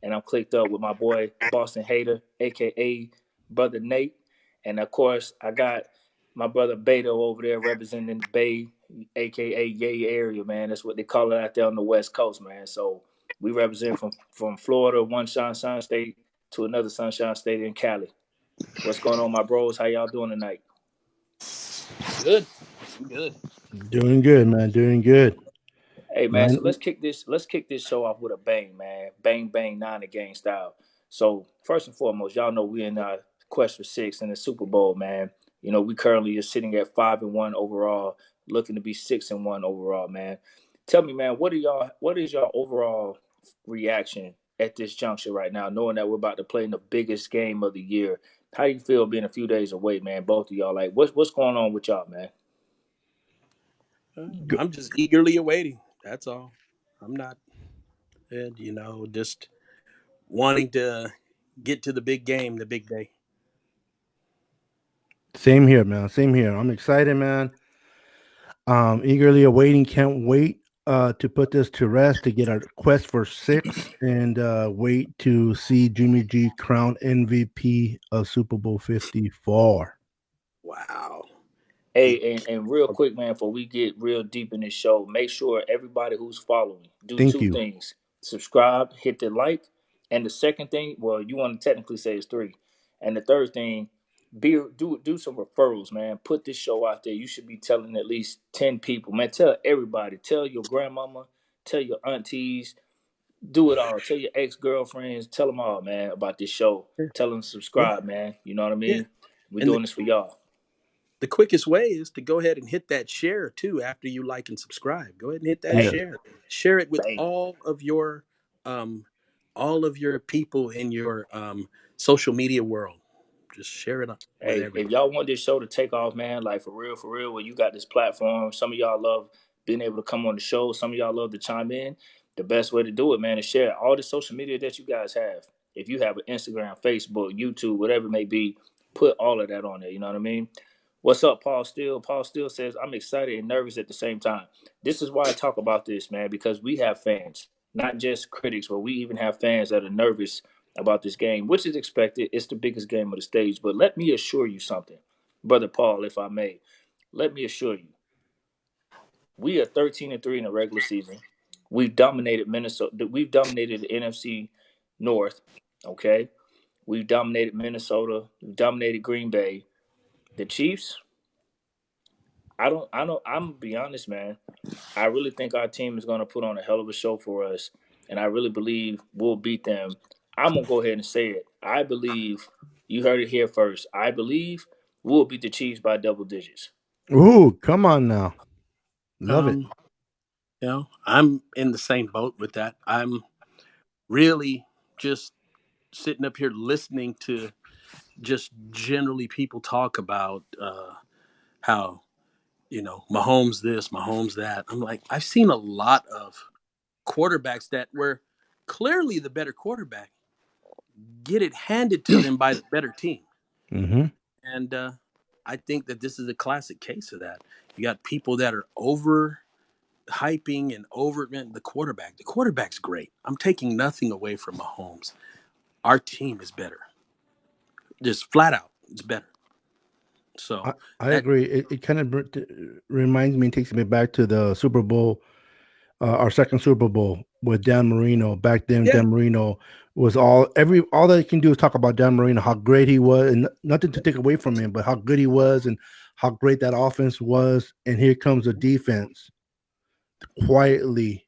and I'm clicked up with my boy Boston Hater, aka Brother Nate, and of course I got my brother Beto over there representing the Bay, aka Yay area, man. That's what they call it out there on the West Coast, man. So we represent from Florida, one sunshine state to another sunshine state in Cali. What's going on, my bros? How y'all doing tonight? Good. Good. Doing good, man. Doing good. Hey man, so Man, let's kick this show off with a bang, man. Bang bang nine again style. So first and foremost, y'all know we in quest for six in the Super Bowl, man. You know, we currently are sitting at 5-1 overall, looking to be 6-1 overall, man. Tell me, man, what is your overall reaction at this juncture right now, knowing that we're about to play in the biggest game of the year? How do you feel being a few days away, man? Both of y'all, like, what's going on with y'all, man? go, I'm just eagerly awaiting. That's all. I'm not, just wanting to get to the big game, the big day. same here, man. Same here. I'm excited, man. Eagerly awaiting. Can't wait to put this to rest to get our quest for six and wait to see Jimmy G crowned MVP of Super Bowl 54. Wow. Hey, and real quick, man, before we get real deep in this show, make sure everybody who's following do Thank two you. things: subscribe, hit the like, and the second thing, well, you want to technically say it's three, and the third thing, do some referrals, man. Put this show out there. You should be telling at least 10 people, man. Tell everybody. Tell your grandmama. Tell your aunties. Do it all. Tell your ex-girlfriends. Tell them all, man, about this show. Tell them to Yeah. subscribe, man. You know what I Yeah. mean? We're And doing this for y'all. the quickest way is to go ahead and hit that share too after you like and subscribe. Go ahead and hit that Hey, Yes. share. Share it with bang. um all of your people in your social media world. Just share it up with Hey, if everybody. y'all want this show to take off, man, like for real, where you got this platform, some of y'all love being able to come on the show, some of y'all love to chime in. The best way to do it, man, is share all the social media that you guys have. If you have an Instagram, Facebook, YouTube, whatever it may be, put all of that on there. You know what I mean? What's up, Paul Steele? Paul Steele says, I'm excited and nervous at the same time. This is why I talk about this, man, because we have fans, not just critics, but we even have fans that are nervous about this game, which is expected. It's the biggest game of the stage. But let me assure you something, Brother Paul, if I may. Let me assure you, we are 13-3 in the regular season. We've dominated Minnesota. We've dominated the NFC North. Okay, we've dominated Minnesota. We've dominated Green Bay. The Chiefs. I don't. I know. I'm gonna be honest, man. I really think our team is gonna put on a hell of a show for us, and I really believe we'll beat them. I'm gonna go ahead and say it. I believe you heard it here first. I believe we'll beat the Chiefs by double digits. Ooh, come on now. Love it. Um, I'm in the same boat with that. I'm really just sitting up here listening to just generally people talk about how Mahomes this, Mahomes that. I'm like, I've seen a lot of quarterbacks that were clearly the better quarterback get it handed to them by the better team, Hmm. and I think that this is a classic case of that. You got people that are over hyping and over man, the quarterback. The quarterback's great. I'm taking nothing away from Mahomes. Our team is better, just flat out, it's better. I, So I that agree. It kind of reminds me, takes me back to the Super Bowl, our second Super Bowl with Dan Marino. Back then, yeah, Dan Marino was all that he can do is talk about Dan Marino, how great he was, and nothing to take away from him, but how good he was and how great that offense was. And here comes the defense quietly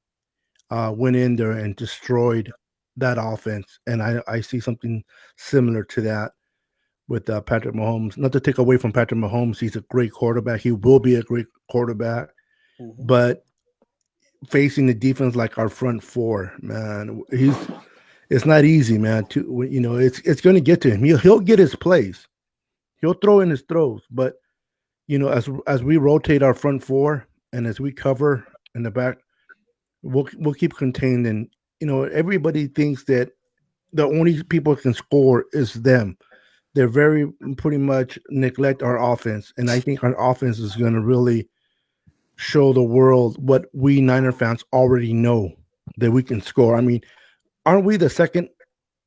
went in there and destroyed that offense. And I see something similar to that with Patrick Mahomes. Not to take away from Patrick Mahomes, he's a great quarterback. He will be a great quarterback, mhm. but facing the defense like our front four, man, it's not easy, man. To it's going to get to him. He'll get his plays. He'll throw in his throws, but as we rotate our front four and as we cover in the back, we'll keep contained. And everybody thinks that the only people who can score is them. They're very pretty much neglect our offense, and I think our offense is going to really show the world what we Niner fans already know, that we can score. I mean, aren't we the second?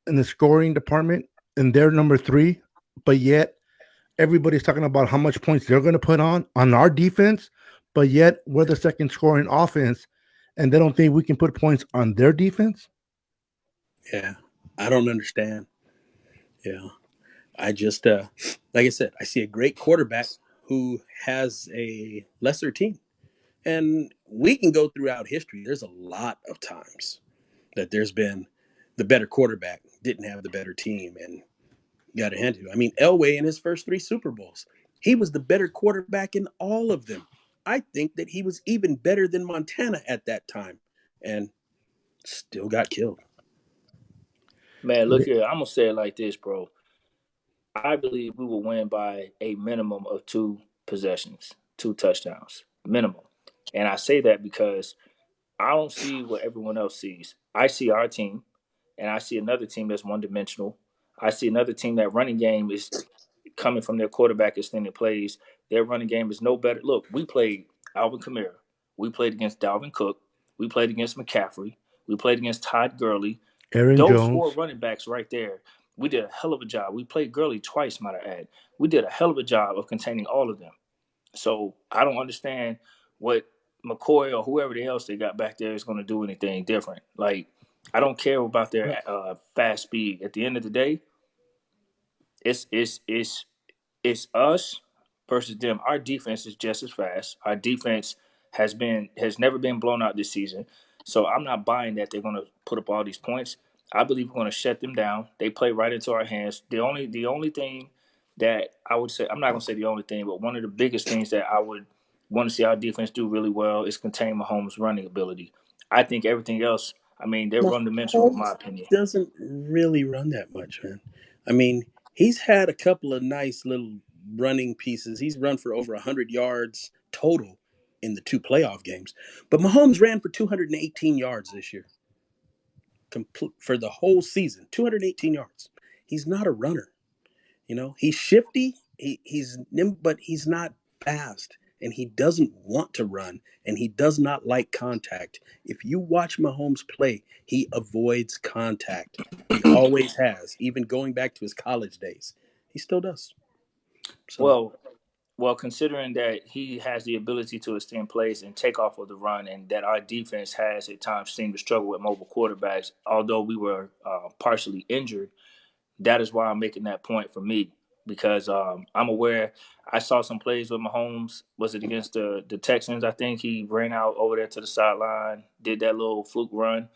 in the scoring department, and they're number 3, but yet everybody's talking about how much points they're going to put on our defense, but yet we're the second scoring offense, and they don't think we can put points on their defense. Yeah, I don't understand. Yeah, I just like I said, I see a great quarterback who has a lesser team, and we can go throughout history. There's a lot of times that there's been the better quarterback didn't have the better team and got a hand to. I mean, Elway in his first 3 Super Bowls, he was the better quarterback in all of them. I think that he was even better than Montana at that time, and still got killed. Man, look here. I'm gonna say it like this, bro. I believe we will win by a minimum of 2 possessions, 2 touchdowns, minimum. And I say that because I don't see what everyone else sees. I see our team, and I see another team that's one dimensional. I see another team that running game is coming from their quarterback extended plays. Their running game is no better. Look, we played Alvin Kamara. We played against Dalvin Cook. We played against McCaffrey. We played against Todd Gurley. Aaron Those 4 Jones. running backs right there, we did a hell of a job. We played Gurley twice, might I add. We did a hell of a job of containing all of them. So I don't understand what McCoy or whoever else they got back there is going to do anything different. Like, I don't care about their fast speed. At the end of the day, it's us versus them. Our defense is just as fast. Our defense has never been blown out this season. So I'm not buying that they're going to put up all these points. I believe we're going to shut them down. They play right into our hands. The only thing that I would say, I'm not going to say the only thing, but one of the biggest things that I would want to see our defense do really well is contain Mahomes' running ability. I think everything else, I mean, they're run dimensional in my Mahomes opinion. doesn't really run that much, man. I mean, he's had a couple of nice little running pieces. He's run for over 100 yards total in the 2 playoff games. But Mahomes ran for 218 yards this year for the whole season. 218 yards. He's not a runner. You know, he's shifty. He's nimble, but he's not fast, and he doesn't want to run, and he does not like contact. If you watch Mahomes play, he avoids contact. He always has, even going back to his college days. He still does. So Well, Well, considering that he has the ability to extend plays and take off of the run, and that our defense has at times seemed to struggle with mobile quarterbacks, although we were partially injured, that is why I'm making that point for me because I'm aware. I saw some plays with Mahomes. Was it against the Texans? I think he ran out over there to the sideline, did that little fluke run,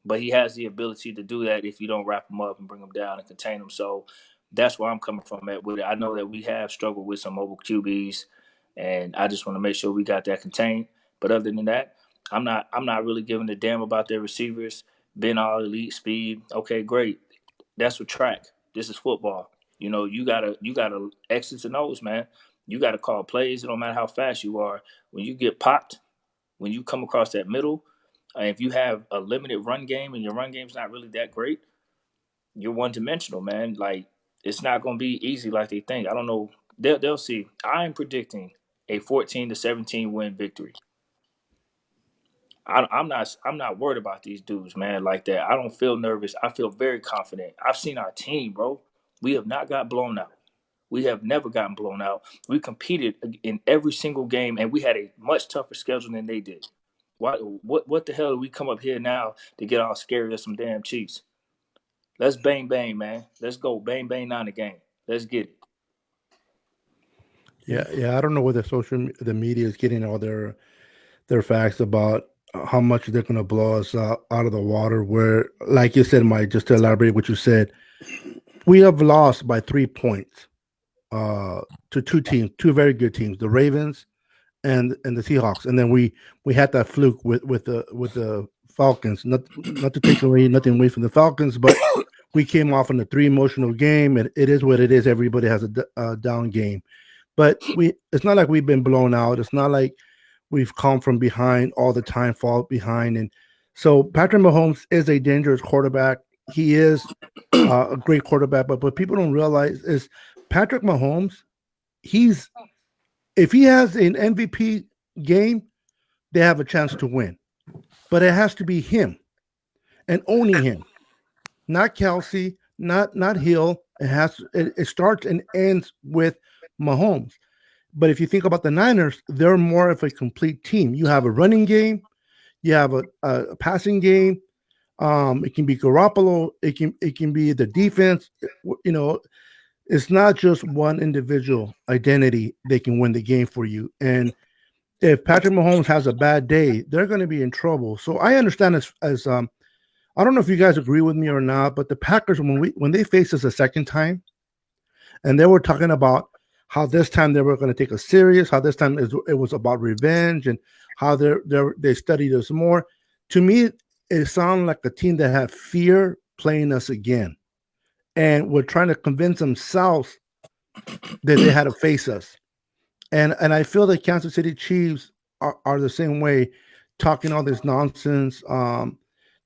but he has the ability to do that if you don't wrap him up and bring him down and contain him. So that's where I'm coming from at with it. I know that we have struggled with some mobile QBs, and I just want to make sure we got that contained. But other than that, I'm not really giving a damn about their receivers being all elite speed. Okay, great. That's a track. This is football. You gotta X's and O's, man. You gotta call plays. It don't matter how fast you are. When you get popped, when you come across that middle, if you have a limited run game and your run game's not really that great, you're one dimensional, man. Like it's not gonna be easy like they think. I don't know. They'll see. I am predicting a 14-17 win victory. I'm not worried about these dudes, man, like that. I don't feel nervous. I feel very confident. I've seen our team, bro. We have not got blown out. We have never gotten blown out. We competed in every single game, and we had a much tougher schedule than they did. What the hell do we come up here now to get all scary as some damn Chiefs? Let's bang bang, man. Let's go bang bang down the game. Let's get it. Yeah. I don't know where the media is getting all their facts about how much they're going to blow us out of the water. Where, like you said, Mike, just to elaborate what you said, we have lost by 3 points uh, to 2 teams, 2 very good teams, the Ravens and the Seahawks, and then we had that fluke with the Falcons. Not to take away nothing away from the Falcons, but we came off in a 3 emotional game. It is what it is. Everybody has a down game, but it's not like we've been blown out. It's not like we've come from behind all the time, fall behind. And so Patrick Mahomes is a dangerous quarterback. He is a great quarterback, but what people don't realize is Patrick Mahomes, he's if he has an MVP game, they have a chance to win. But it has to be him and owning him, not Kelsey, not Hill. It starts and ends with Mahomes. But if you think about the Niners, they're more of a complete team. You have a running game, you have a passing game. It can be Garoppolo. It can be the defense. You know, it's not just one individual identity. They can win the game for you. And if Patrick Mahomes has a bad day, they're going to be in trouble. So I understand as I don't know if you guys agree with me or not, but the Packers when they faced us a second time, and they were talking about how this time they were going to take us serious, how this time it was about revenge, and how they studied us more. To me, it sounded like a team that had fear playing us again, and were trying to convince themselves that they had to face us. And I feel the Kansas City Chiefs are the same way, talking all this nonsense,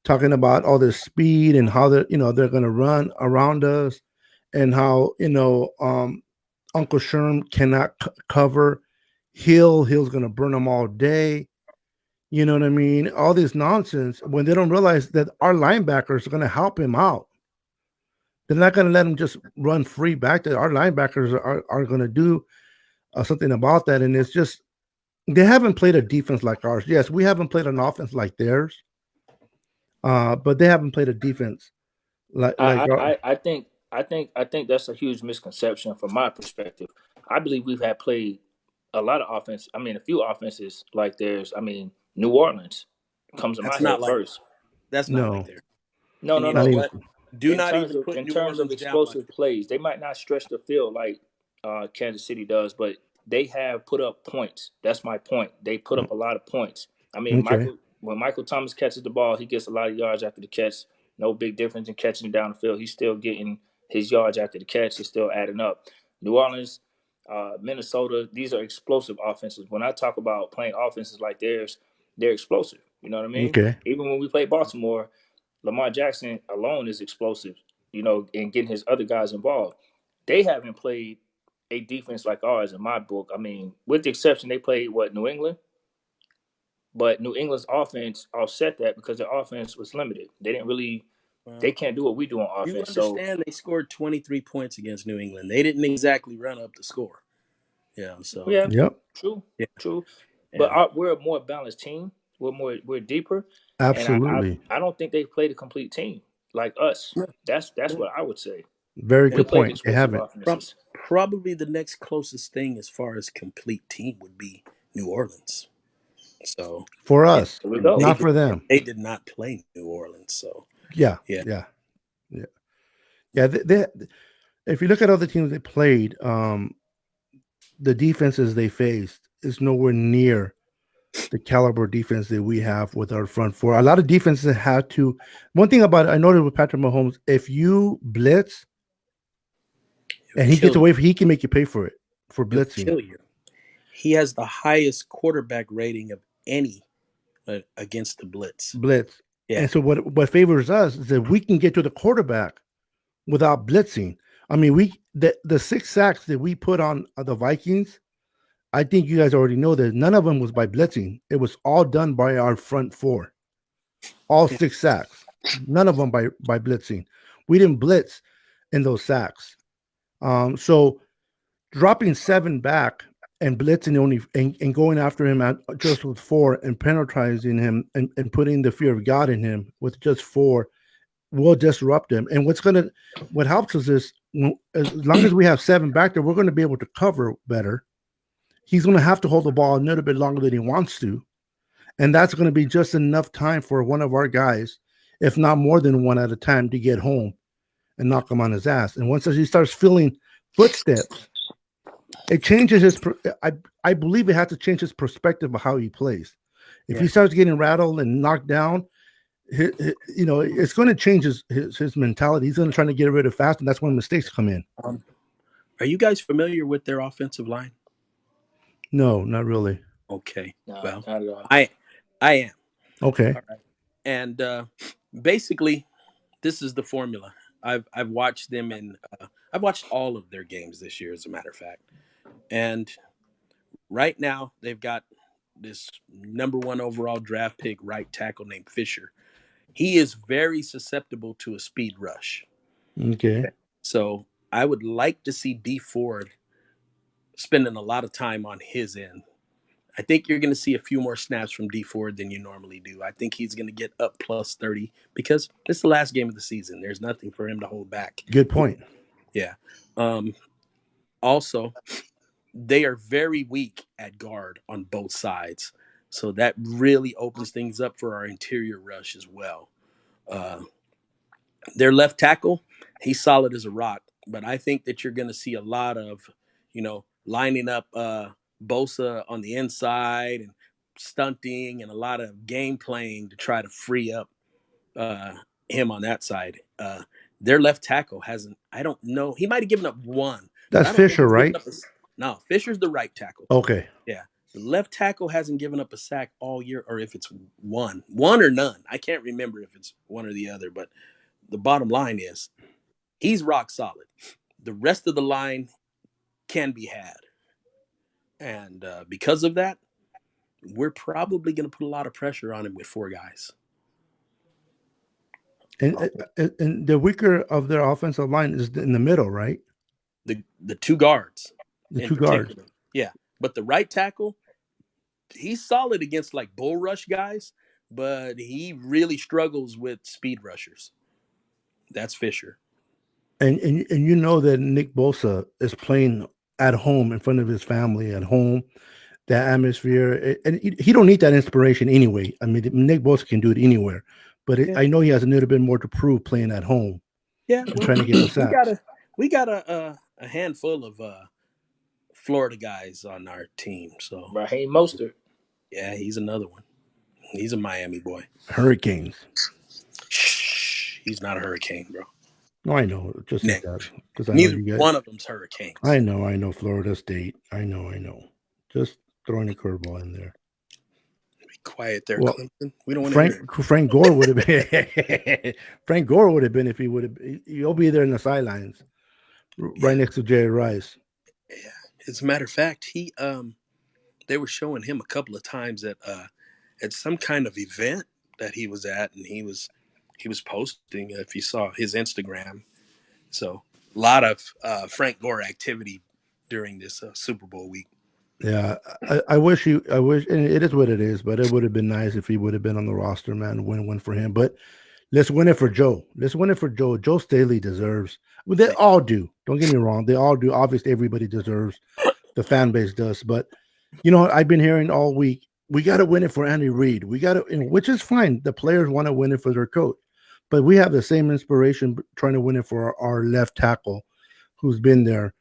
talking about all this speed and how they're going to run around us, and how Uncle Sherm cannot cover. Hill's going to burn them all day. You know what I mean? All this nonsense when they don't realize that our linebackers are going to help him out. They're not going to let him just run free back there. Our linebackers are going to do something about that. And it's just, they haven't played a defense like ours. Yes, we haven't played an offense like theirs, but they haven't played a defense like our, I think that's a huge misconception from my perspective. I believe we've had played a lot of offense. I mean, a few offenses like theirs. I mean, New Orleans comes to my That's not head like first. that's not like no, there. No, And no, you not know no. even what? Do not even put In New terms of Orleans down like explosive plays, they might not stretch the field like Kansas City does, but they have put up points. That's my point. They put up a lot of points. I mean, okay. when Michael Thomas catches the ball, he gets a lot of yards after the catch. No big difference in catching it down the field. He's still getting his yards after the catch. It's still adding up. New Orleans, Minnesota, these are explosive offenses. When I talk about playing offenses like theirs, they're explosive. You know what I mean? Okay. Even when we play Baltimore, Lamar Jackson alone is explosive, and getting his other guys involved. They haven't played a defense like ours in my book. I mean, with the exception they played New England, but New England's offense offset that because their offense was limited. They didn't really, they well, can't do what we do on you offense. So understand they scored 23 points against New England. They didn't exactly run up the score. Yeah, so yeah, Yep. true, yeah, true. But yeah. we're a more balanced team. We're deeper, and Absolutely. I don't think they played a complete team like us. Yeah, That's yeah. what I would say. Very They good Well, played point. They explosive haven't. offenses. probably the next closest thing as far as complete team would be New Orleans. So For yeah, us, There we and go. not for them. they did not play New Orleans. So Yeah. yeah, Yeah. Yeah. Yeah. If you look at other teams they played, the defenses they faced is nowhere near the caliber defense that we have with our front four. A lot of defenses had to. One thing about it, I noticed with Patrick Mahomes, if you blitz it and would he gets kill you. away, he can make you pay for it for It would blitzing. kill you. He has the highest quarterback rating of any against the blitz. Blitz. Yeah, And so what favors us is that we can get to the quarterback without blitzing. I mean, the 6 sacks that we put on the Vikings, I think you guys already know that none of them was by blitzing. It was all done by our front four. All yeah, 6 sacks. None of them by blitzing. We didn't blitz in those sacks. So dropping 7 back and blitzing only and going after him at just with 4 and penalizing him and putting the fear of God in him with just 4 will disrupt him. And what helps us is as long as we have 7 back there, we're going to be able to cover better. He's going to have to hold the ball a little bit longer than he wants to. And that's going to be just enough time for one of our guys, if not more than one at a time, to get home and knock him on his ass. And once he starts feeling footsteps, it changes I believe it has to change his perspective of how he plays. If yeah. he starts getting rattled and knocked down, it's going to change his mentality. He's going to try to get rid of fast, and that's when mistakes come in. Are you guys familiar with their offensive line? No, not really. Okay, No, well, not at all. I am. Okay. All right, and basically, this is the formula. I've watched them in. I've watched all of their games this year, as a matter of fact. And right now, they've got this number 1 overall draft pick right tackle named Fisher. He is very susceptible to a speed rush. Okay. So I would like to see D Ford spending a lot of time on his end. I think you're going to see a few more snaps from D Ford than you normally do. I think he's going to get up plus 30 because it's the last game of the season. There's nothing for him to hold back. Good point. Yeah. Also, they are very weak at guard on both sides. So that really opens things up for our interior rush as well. Uh, their left tackle, he's solid as a rock, but I think that you're going to see a lot of, lining up Bosa on the inside and stunting and a lot of game playing to try to free up uh, him on that side. Their left tackle hasn't, I don't know, he might have given up one, but That's I don't think Fisher, he's given right? up no, Fisher's the right tackle. Okay. Yeah. The left tackle hasn't given up a sack all year, or if it's one or none. I can't remember if it's one or the other, but the bottom line is he's rock solid. The rest of the line can be had. And because of that, we're probably going to put a lot of pressure on him with 4 guys. And the weaker of their offensive line is in the middle, right? The 2 guards The in 2 guards. particular. Yeah. But the right tackle, he's solid against like bull rush guys, but he really struggles with speed rushers. That's Fisher. And you know that Nick Bosa is playing at home in front of his family at home, that atmosphere, and he don't need that inspiration anyway. I mean, Nick Bosa can do it anywhere, but I know he has a little bit more to prove playing at home. Yeah, well, trying to get the sacks. We got a handful of Florida guys on our team. So Raheem Mostert. Yeah, he's another one. He's a Miami boy. Hurricanes. Shh, he's not a Hurricane, bro. No, I know. Just Nick, because I neither know you guys. one of them's Hurricanes. I know. Florida State. I know. Just throwing a curveball in there. Be quiet there, well, Clemson. We don't want to Frank Gore would have been. Frank Gore would have been if he would have. You'll be there in the sidelines, right next to Jerry Rice. Yeah. As a matter of fact, they were showing him a couple of times at some kind of event that he was at, and he was posting, if you saw his Instagram. So a lot of Frank Gore activity during this Super Bowl week. Yeah, I wish, and it is what it is, but it would have been nice if he would have been on the roster, man. Win for him. But let's win it for Joe. Joe Staley deserves. Well, they all do. Don't get me wrong. They all do. Obviously, everybody deserves. The fan base does. But, I've been hearing all week, we got to win it for Andy Reid. We got to, which is fine. The players want to win it for their coach. But we have the same inspiration trying to win it for our left tackle who's been there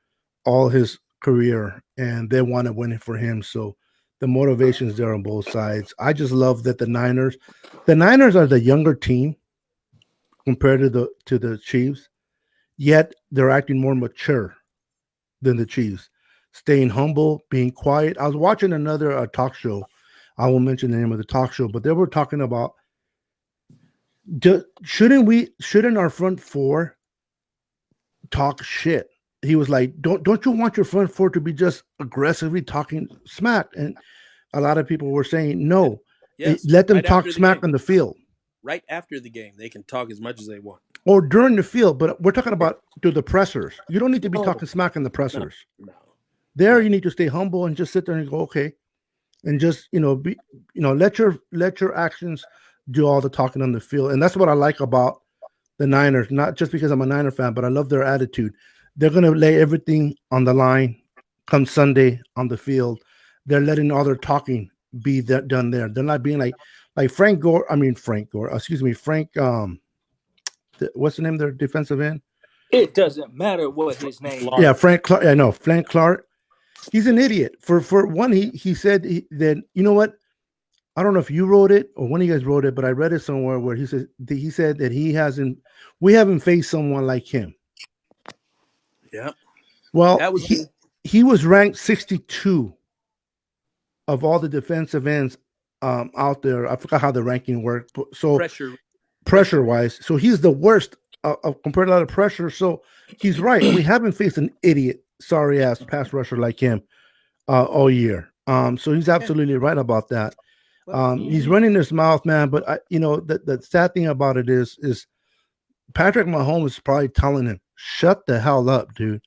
all his career, and they want to win it for him. So the motivation's there on both sides. I just love that the Niners are the younger team compared to the Chiefs, yet they're acting more mature than the Chiefs, staying humble, being quiet. I was watching another talk show. I won't mention the name of the talk show, but they were talking about shouldn't our front 4 talk shit? He was like, don't you want your front 4 to be just aggressively talking smack? And a lot of people were saying, no, let them talk smack on the field. Right after the game, they can talk as much as they want. Or during the field, but we're talking about to the pressers. You don't need to be talking smack on the pressers. No. There, you need to stay humble and just sit there and go, okay, and just let your actions do all the talking on the field. And that's what I like about the Niners. Not just because I'm a Niner fan, but I love their attitude. They're going to lay everything on the line come Sunday on the field. They're letting all their talking be done there. They're not being like Frank Gore. Excuse me, Frank. What's the name of their defensive end? It doesn't matter what his name. Yeah, Frank Clark. I know Frank Clark. He's an idiot. For one, he said that, you know what? I don't know if you wrote it or one of you guys wrote it, but I read it somewhere where he said that we haven't faced someone like him. Yeah. Well, he was ranked 62 of all the defensive ends out there. I forgot how the ranking worked. So pressure wise, so he's the worst compared to a lot of pressure. So he's right. We haven't faced an idiot, sorry ass pass rusher like him all year. So he's absolutely right about that. He's running his mouth, man. But the sad thing about it is Patrick Mahomes is probably telling him, "Shut the hell up, dude.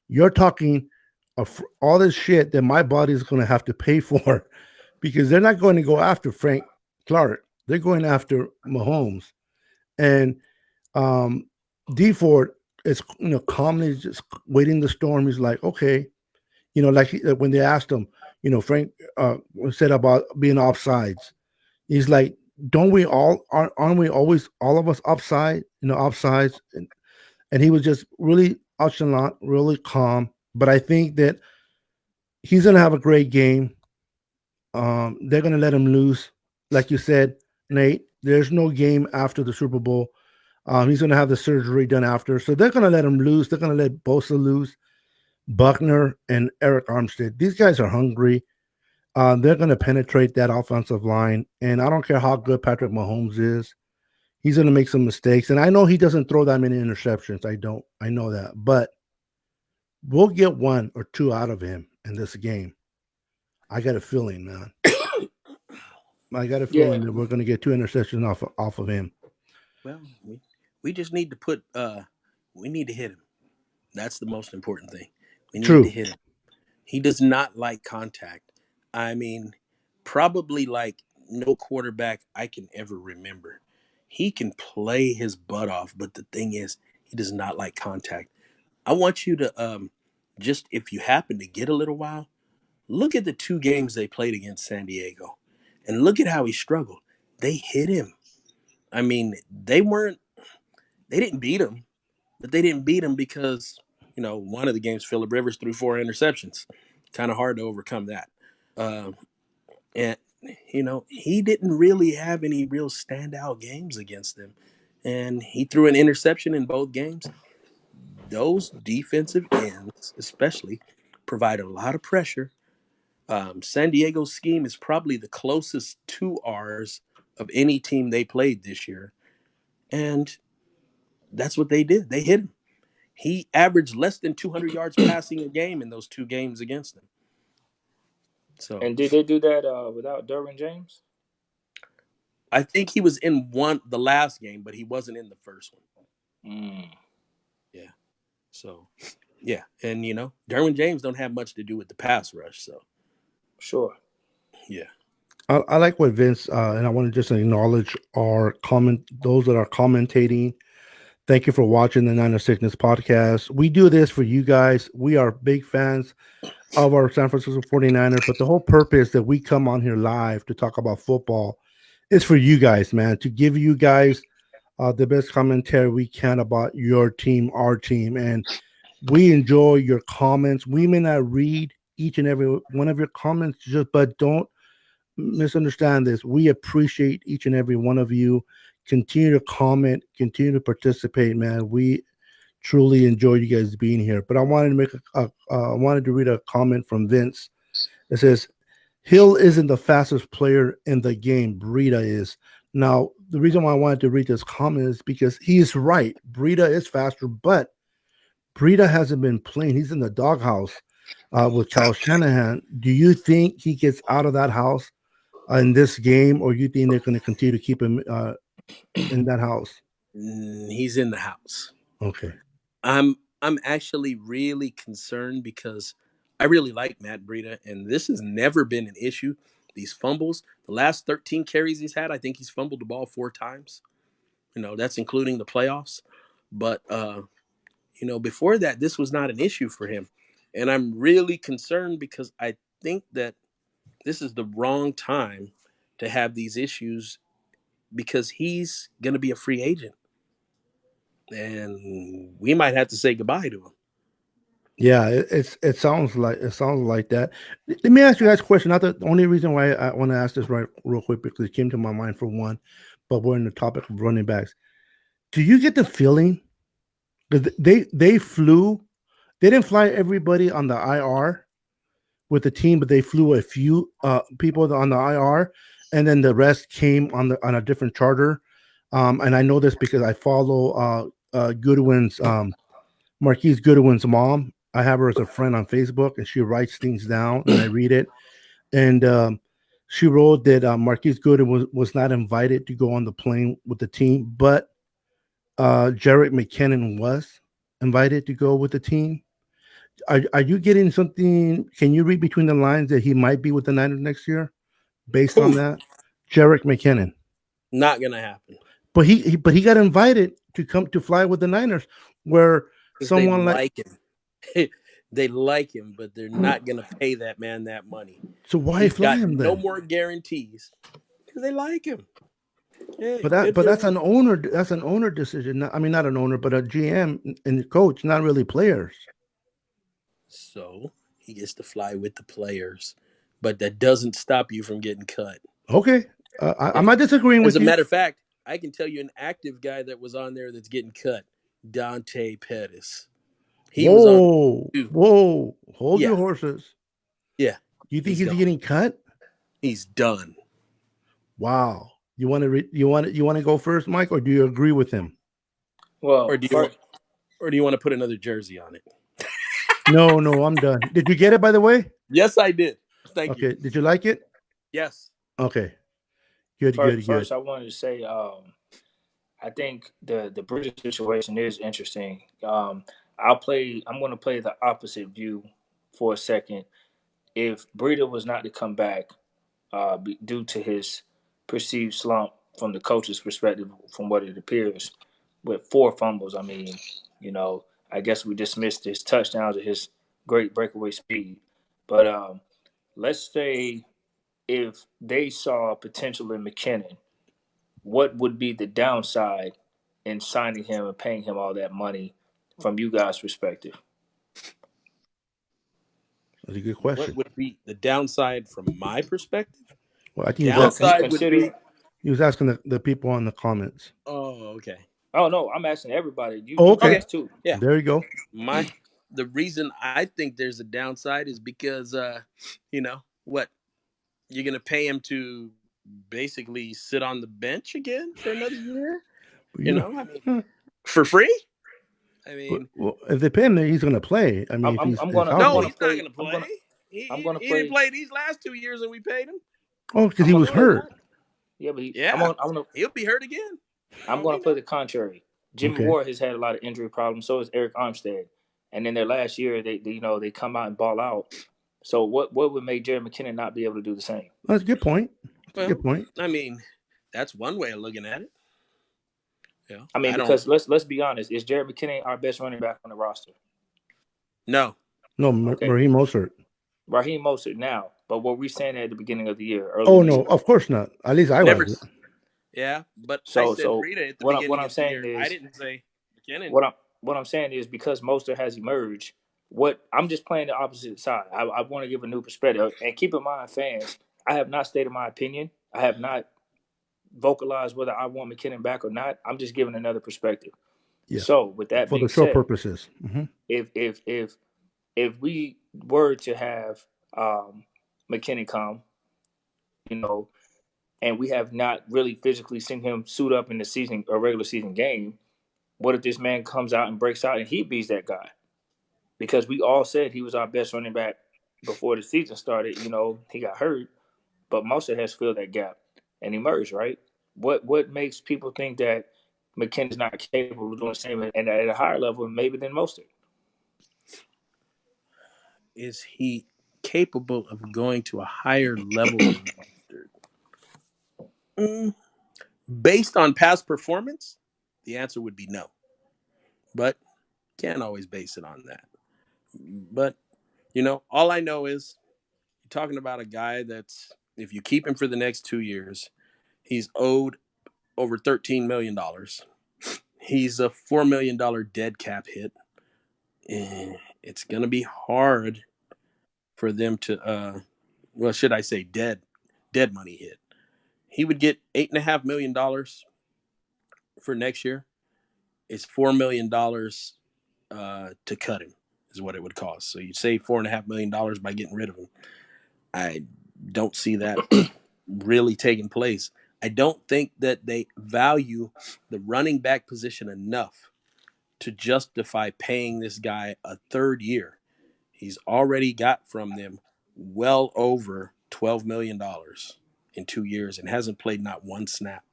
You're talking of all this shit that my body's going to have to pay for because they're not going to go after Frank Clark. They're going after Mahomes." And um, D Ford is, calmly just waiting the storm. He's like, okay, like when they asked him, Frank said about being offsides. He's like, don't we all aren't we always all of us offside, offsides? And he was just really nonchalant, really calm. But I think that he's gonna have a great game. They're gonna let him loose, like you said, Nate. There's no game after the Super Bowl. He's gonna have the surgery done after, so they're gonna let him loose. They're gonna let Bosa loose, Buckner and Eric Armstead. These guys are hungry. They're gonna penetrate that offensive line, and I don't care how good Patrick Mahomes is. He's gonna make some mistakes, and I know he doesn't throw that many interceptions. I don't. I know that, but we'll get one or two out of him in this game. I got a feeling, man. I got a feeling that we're going to get two interceptions off of him. Well, we just need to put we need to hit him. That's the most important thing. We need to hit him. He does not like contact. I mean, probably like no quarterback I can ever remember. He can play his butt off, but the thing is, he does not like contact. I want you to just, if you happen to get a little while, look at the two games they played against San Diego and look at how he struggled. They hit him. I mean, they didn't beat him, but they didn't beat him because, one of the games, Phillip Rivers threw 4 interceptions. Kind of hard to overcome that. Uh, and, he didn't really have any real standout games against them. And he threw an interception in both games. Those defensive ends, especially, provide a lot of pressure. San Diego's scheme is probably the closest to ours of any team they played this year. And that's what they did. They hit him. He averaged less than 200 yards passing a game in those 2 games against them. So, and did they do that without Derwin James? I think he was in the last game, but he wasn't in the first one. Yeah. So, yeah. And, Derwin James don't have much to do with the pass rush. So, sure. Yeah. I like what Vince, and I want to just acknowledge those that are commentating. Thank you for watching the Niner Sickness podcast. We do this for you guys. We are big fans of our San Francisco 49ers, but the whole purpose that we come on here live to talk about football is for you guys, man, to give you guys the best commentary we can about your team, our team. And we enjoy your comments. We may not read each and every one of your comments, but don't misunderstand this. We appreciate each and every one of you. Continue to comment, continue to participate, man. We truly enjoy you guys being here. But I wanted to make wanted to read a comment from Vince. It says, Hill isn't the fastest player in the game. Breida is. Now, the reason why I wanted to read this comment is because he is right. Breida is faster, but Breida hasn't been playing. He's in the doghouse with Kyle Shanahan. Do you think he gets out of that house in this game, or you think they're going to continue to keep him in that house? He's in the house. Okay. I'm actually really concerned because I really like Matt Breida, and this has never been an issue. These fumbles, the last 13 carries he's had, I think he's fumbled the ball 4 times. That's including the playoffs. But, before that, this was not an issue for him. And I'm really concerned because I think that this is the wrong time to have these issues because he's going to be a free agent. And we might have to say goodbye to him. Yeah, it sounds like that. Let me ask you guys a question. Not the only reason why I want to ask this real quick because it came to my mind for one, but we're in the topic of running backs. Do you get the feeling that they flew? They didn't fly everybody on the IR with the team, but they flew a few people on the IR, and then the rest came on a different charter. And I know this because I follow Goodwin's Marquise Goodwin's mom. I have her as a friend on Facebook, and she writes things down, and I read it. And she wrote that Marquise Goodwin was not invited to go on the plane with the team, but Jarrett McKinnon was invited to go with the team. Are you getting something? Can you read between the lines that he might be with the Niners next year based on Whew, that? Jarrett McKinnon, not gonna happen but he got invited to come to fly with the Niners, where because they someone like, like him. They like him, but they're not gonna pay that man that money. so why He's fly got him no then? more guarantees because they like him. Yeah, But that's an owner. That's an owner decision. I mean, not an owner, but a GM and coach, not really players. so he gets to fly with the players, but that doesn't stop you from getting cut. Okay, I'm not disagreeing As with a you. matter of fact, I can tell you an active guy that was on there that's getting cut, Dante Pettis. He was on Whoa, too. whoa, hold your Yeah, horses. yeah, You think he's he's gone. getting cut? He's done. Wow. You want to go first, Mike, or do you agree with him? Or Well, do you want, first, or do you want to put another jersey on it? No, no, I'm done. Did you get it, by the way? Yes, I did. Thank you. Okay. Did you like it? Yes. Okay. Good, first, good, good. first, I wanted to say, I think the British situation is interesting. I'm going to play the opposite view for a second. If Breida was not to come back, due to his perceived slump from the coach's perspective, from what it appears, with 4 fumbles, I mean, you know, I guess we dismissed his touchdowns or his great breakaway speed. But let's say if they saw potential in McKinnon, what would be the downside in signing him and paying him all that money from you guys' perspective? That's a good What question. would be the downside from my perspective? Well, I think Well, Downside would consider. be, he was asking the people on the comments. oh, okay. Oh no, I'm asking everybody. You Oh, you okay. Okay. guys too. Yeah. There you go. My the reason I think there's a downside is because what, you're gonna pay him to basically sit on the bench again for another year? You I mean, know, for free? I but, mean, well, if they pay him, he's going to play. I mean, I'm if I'm, he's I'm it's gonna I'm no, gonna healthy. he's not play. gonna I'm play. gonna He, I'm he, gonna he didn't play. play these last 2 years and we paid him. Oh, because I'm he gonna was More than play. hurt. that. Yeah, but Yeah. I'm gonna He'll be hurt again. For I'm all we gonna play know. the contrary. Jimmy Okay. Ward has had a lot of injury problems. So has Eric Armstead. And then their last year, they come out and ball out. So what would make Jerry McKinnon not be able to do the same? That's a good point. That's a Well, good point. I mean, that's one way of looking at it. I mean, I don't because let's be honest, is Jerry McKinnon our best running back on the roster? know. No, Okay, Raheem Mostert. Raheem Mostert now. But what we saying at the beginning of the year, early Oh in the no, year. of course not. At least I Never. wasn't. Yeah, but I said So Breida at the what beginning I'm of the saying year. I is didn't say McKinnon. what I'm saying is because Mostert has emerged. What I'm just playing the opposite side. I want to give a new perspective and keep in mind, fans. I have not stated my opinion. I have not vocalized whether I want McKinnon back or not. I'm just giving another perspective. Yeah, So with that for the being show said, purposes. if we were to have McKinnon come, you know, and we have not really physically seen him suit up in the season or regular season game, what if this man comes out and breaks out and he beats that guy? Because we all said he was our best running back before the season started. You know, he got hurt, but Mostert has filled that gap and emerged, right? What makes people think that McKinnon's not capable of doing the same and at a higher level maybe than Mostert? Is he capable of going to a higher level than Mustard? Based on past performance, the answer would be no. But can't always base it on that. But all I know is you're talking about a guy that's, if you keep him for the next 2 years, he's owed over $13 million. He's a $4 million dead cap hit. It's gonna be hard for them to well, should I say dead money hit. He would get $8.5 million for next year. It's $4 million to cut him is what it would cost. So you save $4.5 million by getting rid of him. I don't see that really taking place. I don't think that they value the running back position enough to justify paying this guy a third year. He's already got from them well over $12 million in 2 years and hasn't played not one snap.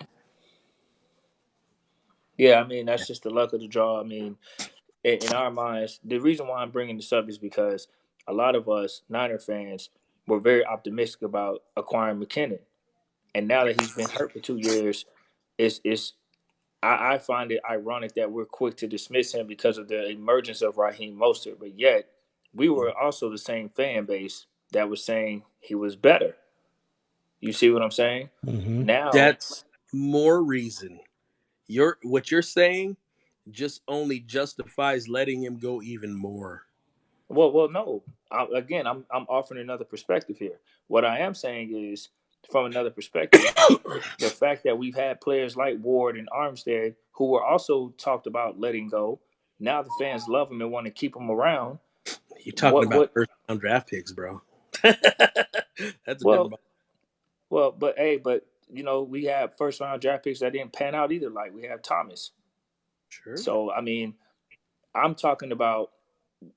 Yeah, I mean that's just the luck of the draw. I mean, in our minds, the reason why I'm bringing this up is because a lot of us Niner fans were very optimistic about acquiring McKinnon, and now that he's been hurt for 2 years, it's I find it ironic that we're quick to dismiss him because of the emergence of Raheem Mostert, but yet we were also the same fan base that was saying he was better. You see what I'm saying? Hmm. Now, That's more reason. What you're saying just only justifies letting him go even more. no. Again, I'm offering another perspective here. What I am saying is, from another perspective, the fact that we've had players like Ward and Armstead who were also talked about letting go. Now the fans love him and want to keep him around. You're talking What? about What? first round draft picks, bro. That's a different. Well, but hey, but we have first round draft picks that didn't pan out either. Like we have Thomas. Sure. So I mean, I'm talking about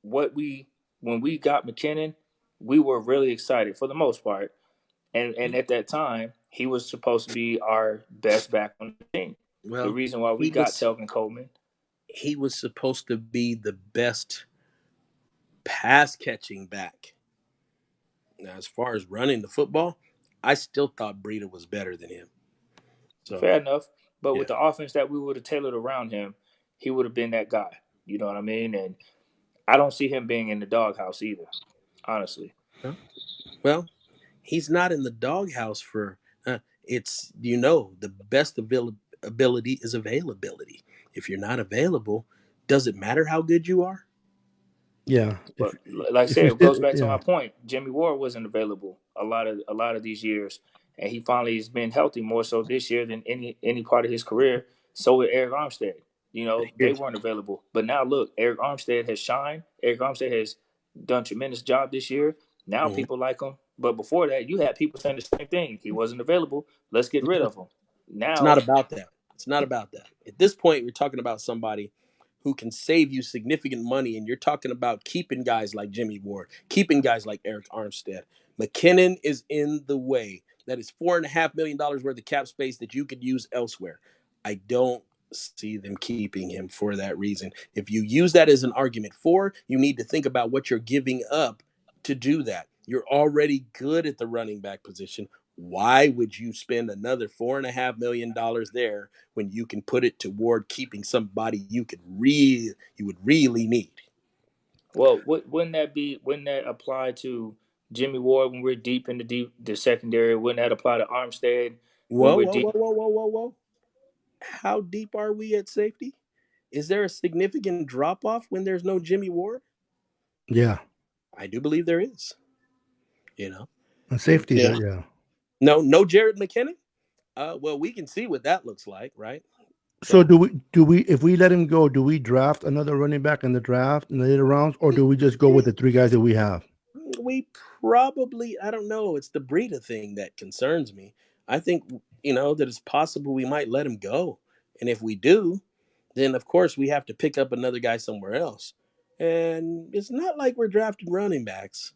what we when we got McKinnon, we were really excited for the most part. And at that time, he was supposed to be our best back on the team. The Well, reason why we he got was Telvin Coleman. he was supposed to be the best pass catching back. Now, as far as running the football, I still thought Breida was better than him. So Fair enough. But yeah. with the offense that we would have tailored around him, he would have been that guy. You know what I mean? And I don't see him being in the doghouse either, honestly. Well, well, he's not in the doghouse for. It's the best ability is availability. If you're not available, does it matter how good you are? Yeah. But like I If you said, it still, goes back to yeah. my point. Jimmy Ward wasn't available a lot of these years, and he finally has been healthy more so this year than any part of his career. So with Eric Armstead, they Here's weren't available. But now look, Eric Armstead has shined. Eric Armstead has done a tremendous job this year. Now Mhm. people like him. But before that, you had people saying the same thing. He wasn't available. Let's get rid of him. It's not Now, about that. It's not about that. At this point, we're talking about somebody who can save you significant money, and you're talking about keeping guys like Jimmy Ward, keeping guys like Eric Armstead. McKinnon is in the way. That is $4.5 million worth of cap space that you could use elsewhere. I don't see them keeping him for that reason. If you use that as an argument for, you need to think about what you're giving up to do that. You're already good at the running back position. Why would you spend another $4.5 million there when you can put it toward keeping somebody you would really need? well, wouldn't that apply to Jimmy Ward when we're deep in the secondary? Wouldn't that apply to Armstead when Whoa, we're whoa, deep? whoa, whoa, whoa, whoa, whoa. How deep are we at safety? Is there a significant drop off when there's no Jimmy Ward? Yeah. I do believe there is. You know, And safety, yeah. yeah. No Jared McKinnon. Well, we can see what that looks like, right? So So do we if we let him go, do we draft another running back in the draft in the later rounds, or do we just go with the three guys that we have? we probably, I don't know, it's the Breida thing that concerns me. I think that it's possible we might let him go, and if we do, then of course we have to pick up another guy somewhere else. And it's not like we're drafting running backs.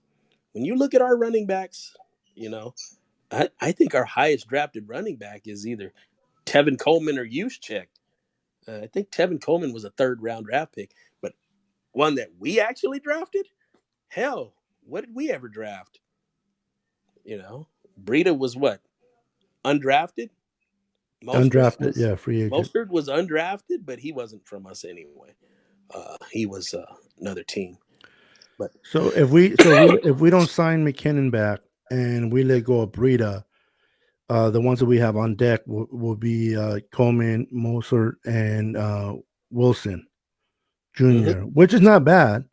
When you look at our running backs, you know, I think our highest drafted running back is either Tevin Coleman or Juszczyk. I think Tevin Coleman was a third round draft pick, but one that we actually drafted, hell, what did we ever draft? You know, Breida was what, undrafted. Mostert Undrafted, was yeah, free agent. Mostert was undrafted, but he wasn't from us anyway. He was another team. But So if we don't sign McKinnon back and we let go of Breida, the ones that we have on deck will be Coleman, Mozart, and Wilson mhm, Jr., which is not bad.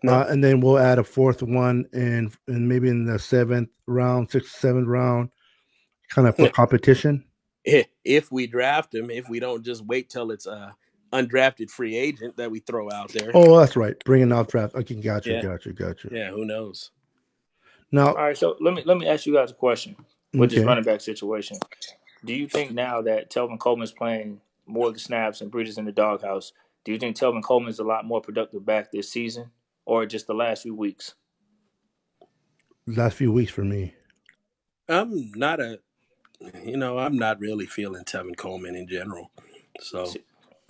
no, And then we'll add a fourth one and maybe in the seventh round, sixth, seventh round, kind of for competition. if we draft him, if we don't just wait till it's a undrafted free agent that we throw out there. Oh, that's right. Bringing out draft. Okay, gotcha, Yeah, gotcha, gotcha. yeah. Who knows? Now, All right, so let me ask you guys a question with this okay. running back situation. Do you think now that Telvin Coleman's playing more of the snaps and Breida's in the doghouse, do you think Telvin Coleman's a lot more productive back this season, or just the last few weeks? Last few weeks for me. I'm not a, I'm not really feeling Tevin Coleman in general. So.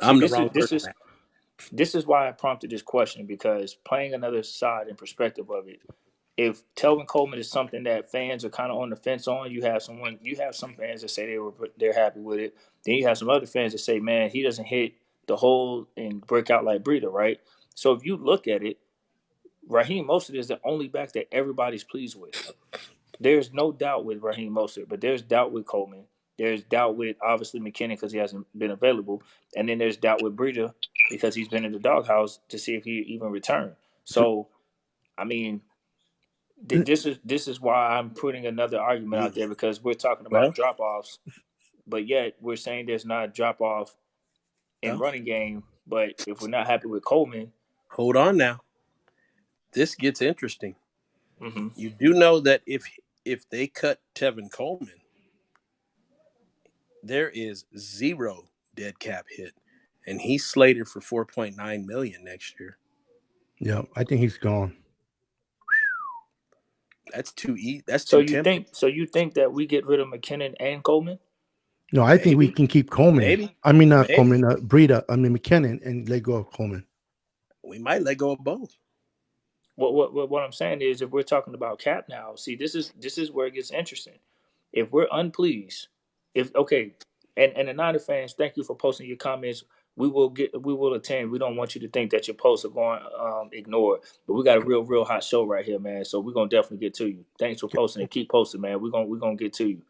See, I'm the wrong person. this is why I prompted this question, because playing another side and perspective of it, if Telvin Coleman is something that fans are kind of on the fence on, you have some fans that say they're happy with it. Then you have some other fans that say, man, he doesn't hit the hole and break out like Breida, right? So if you look at it, Raheem Mostert is the only back that everybody's pleased with. There's no doubt with Raheem Mostert, but there's doubt with Coleman. There's doubt with obviously McKinnon because he hasn't been available, and then there's doubt with Breida because he's been in the doghouse to see if he even return. So, I mean, this is why I'm putting another argument out there, because we're talking Well, about drop offs, but yet we're saying there's not a drop off in well, running game. But if we're not happy with Coleman, hold on now. This gets interesting. mm-hmm. You do know that if they cut Tevin Coleman, there is zero dead cap hit, and he's slated for $4.9 million next year. Yeah, I think he's gone. That's too That's So too you tempting. think that we get rid of McKinnon and Coleman? No, I think we Maybe. can keep Coleman. Maybe. I mean, not Maybe. Coleman, Breida. I mean McKinnon, and let go of Coleman. We might let go of both. What I'm saying is, if we're talking about cap now, see, this is where it gets interesting. If we're unpleased, if okay, and the Niner fans, thank you for posting your comments. We will attend. We don't want you to think that your posts are going ignored, but we got a real hot show right here, man. So we're gonna definitely get to you. Thanks for posting and keep posting, man. We're gonna get to you.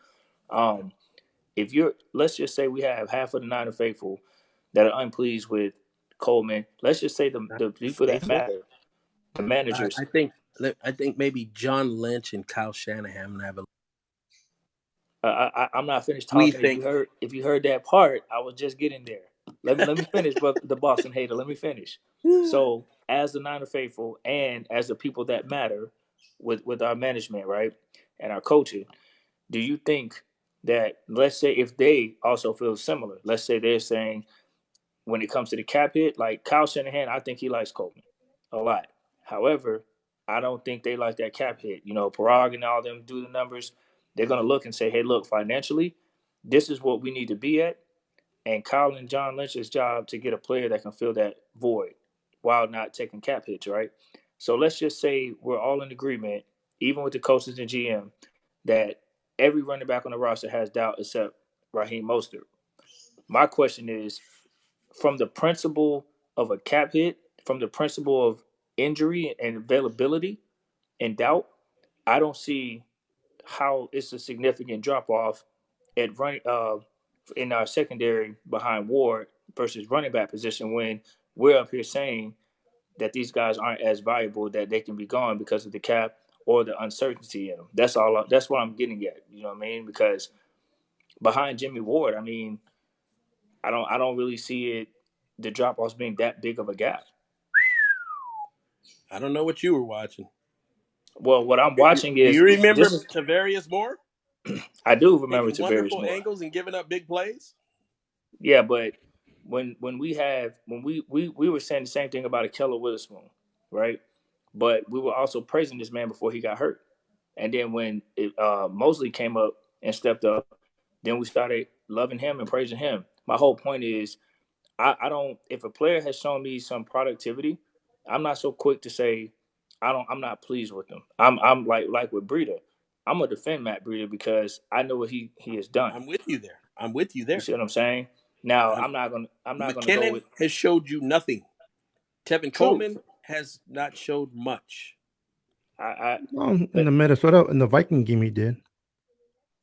If you're, let's just say we have half of the Niner faithful that are unpleased with Coleman. Let's just say the people that Faithful. matter, the managers. I think maybe John Lynch and Kyle Shanahan have a. I'm not finished We talking. think. If you heard that part, I was just getting there. Let me finish, but the Boston hater. Let me finish. So, as the Niner faithful and as the people that matter with our management, right, and our coaching, do you think that, let's say if they also feel similar, let's say they're saying when it comes to the cap hit, like Kyle Shanahan, I think he likes Coleman a lot. However, I don't think they like that cap hit. You know, Parag and all them do the numbers. They're going to look and say, hey, look, financially, this is what we need to be at. And Kyle and John Lynch's job to get a player that can fill that void while not taking cap hits, right? So let's just say we're all in agreement, even with the coaches and GM, that every running back on the roster has doubt except Raheem Mostert. My question is, from the principle of a cap hit, from the principle of injury and availability and doubt, I don't see how it's a significant drop off at running in our secondary behind Ward versus running back position when we're up here saying that these guys aren't as valuable, that they can be gone because of the cap or the uncertainty in them. That's all. That's what I'm getting at. You know what I mean? Because behind Jimmy Ward, I mean, I don't really see it, the drop offs being that big of a gap. I don't know what you were watching. Well, what I'm watching Do is you remember this is Tavarius Moore I do remember taking Tavarius wonderful Moore. angles and giving up big plays? Yeah, but when we were saying the same thing about a Keller Witherspoon, right? But we were also praising this man before he got hurt, and then when Mosley came up and stepped up, then we started loving him and praising him. My whole point is, I don't. If a player has shown me some productivity, I'm not so quick to say I'm not pleased with them. I'm like with Breida. I'm gonna defend Matt Breida because I know what he has done. I'm with you there. You see what I'm saying? Now Um, I'm not gonna go McKinnon with has showed you nothing. Tevin true. Coleman has not showed much. In the Minnesota, in the Viking game, he did.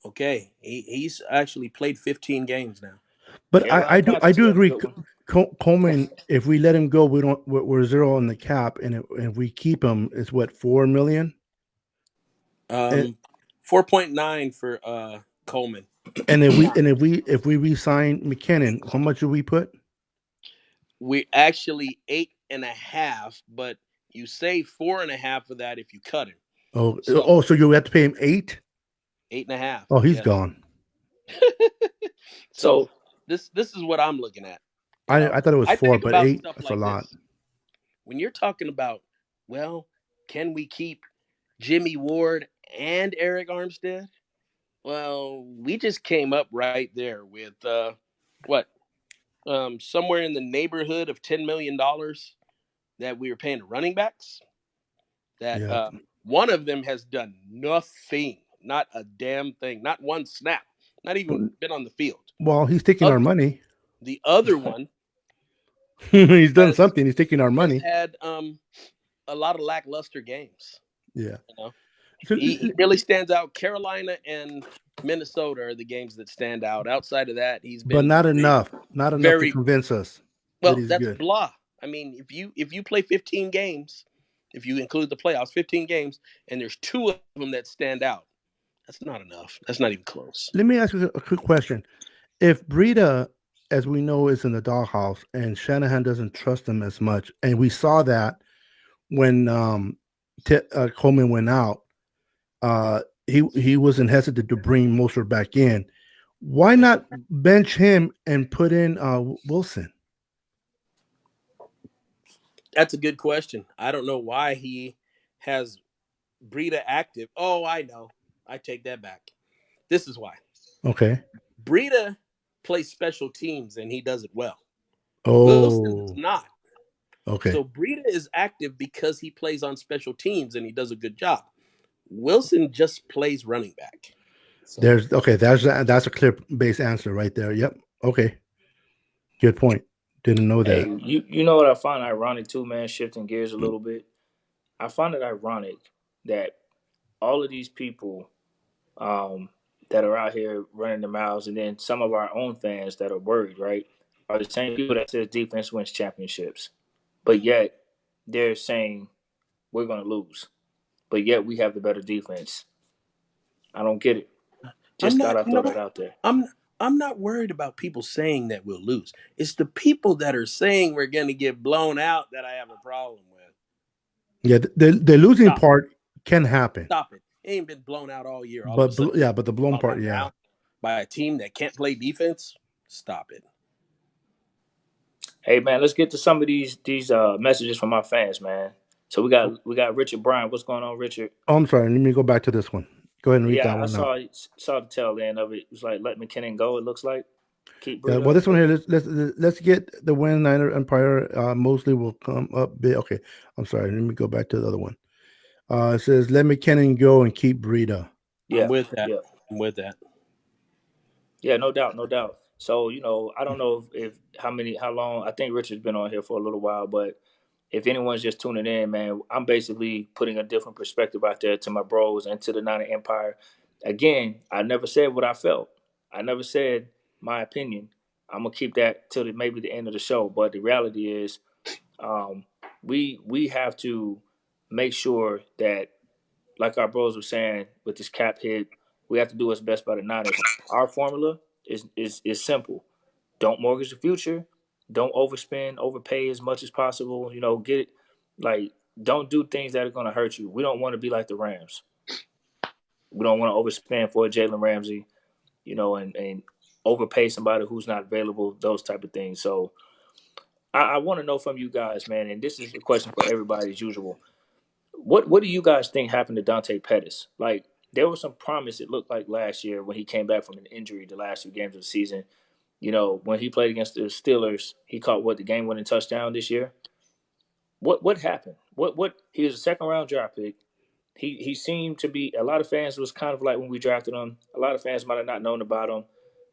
Okay, he's actually played 15 games now. But Carolina I Panthers, he do had a agree. good one. Coleman, if we let him go, we're zero on the cap, and if we keep him, it's what, $4 million. 4.9 for Coleman. And if we re-sign McKinnon, how much do we put? We actually 8.5, but you save 4.5 of that if you cut him. So you have to pay him 8? 8.5. Oh, he's gone. So this is what I'm looking at. I thought it was 4, but 8, that's like a lot. this. When you're talking about, well, can we keep Jimmy Ward and Eric Armstead? Well, we just came up right there with what? somewhere in the neighborhood of $10 million that we were paying to running backs. That Yeah. one of them has done nothing, not a damn thing, not one snap, not even been on the field. Well, he's taking our money. The other one He's done has, something. He's taking our has money. had a lot of lackluster games. Yeah. You know, So, he really stands out. Carolina and Minnesota are the games that stand out. Outside of that, he's but been not enough. Not enough to very convince us that well. he's That's good. blah. I mean, if you play 15 games, if you include the playoffs, 15 games, and there's 2 of them that stand out, that's not enough. That's not even close. Let me ask you a quick question. If Breida, as we know, is in the doghouse and Shanahan doesn't trust him as much, and we saw that when Coleman went out, he wasn't hesitant to bring Mostert back in. Why not bench him and put in Wilson? That's a good question. I don't know why he has Breida active. Oh, I know. I take that back. This is why. Okay. Breida plays special teams and he does it well. Wilson does Oh, not. okay. So Breida is active because he plays on special teams and he does a good job. Wilson just plays running back. So, That's a clear base answer right there. Yep. Okay. Good point. Didn't know that. Hey, you know what I find ironic too, man, shifting gears a little bit? I find it ironic that all of these people that are out here running the mouths, and then some of our own fans that are worried, right, are the same people that says defense wins championships. But yet they're saying we're going to lose. But yet we have the better defense. I don't get it. Just thought I'd throw that out there. I'm not worried about people saying that we'll lose. It's the people that are saying we're going to get blown out that I have a problem with. Yeah, the losing part can happen. Stop it. It ain't been blown out all year. But the blown part, yeah. By a team that can't play defense, stop it. Hey man, let's get to some of these messages from our fans, man. So we got Richard Bryan. What's going on, Richard? Oh, I'm sorry. Let me go back to this one. Go ahead and read that one. I saw the tail end of it. It was like let McKinnon go. It looks like keep. Yeah, well, this one here. Let's get the win. Niner Empire mostly will come up big. Okay, I'm sorry. Let me go back to the other one. It says let McKinnon go and keep Breida. Yeah, I'm with that. Yeah. I'm with that. Yeah, no doubt, no doubt. So I don't know if how long. I think Richard's been on here for a little while, but if anyone's just tuning in, man, I'm basically putting a different perspective out there to my bros and to the Niner Empire. Again, I never said what I felt. I never said my opinion. I'm gonna keep that till maybe the end of the show. But the reality is, we have to make sure that, like our bros were saying, with this cap hit, we have to do what's best by the Niners. Our formula is simple. Don't mortgage the future. Don't overspend, overpay as much as possible. Don't do things that are going to hurt you. We don't want to be like the Rams. We don't want to overspend for Jalen Ramsey, and overpay somebody who's not available, those type of things. So I want to know from you guys, man, and this is a question for everybody as usual. What do you guys think happened to Dante Pettis? Like, there was some promise, it looked like, last year when he came back from an injury the last 2 games of the season. When he played against the Steelers, he caught the game-winning touchdown this year. What happened? What he was a second-round draft pick. He seemed to be, a lot of fans was kind of like when we drafted him. A lot of fans might have not known about him,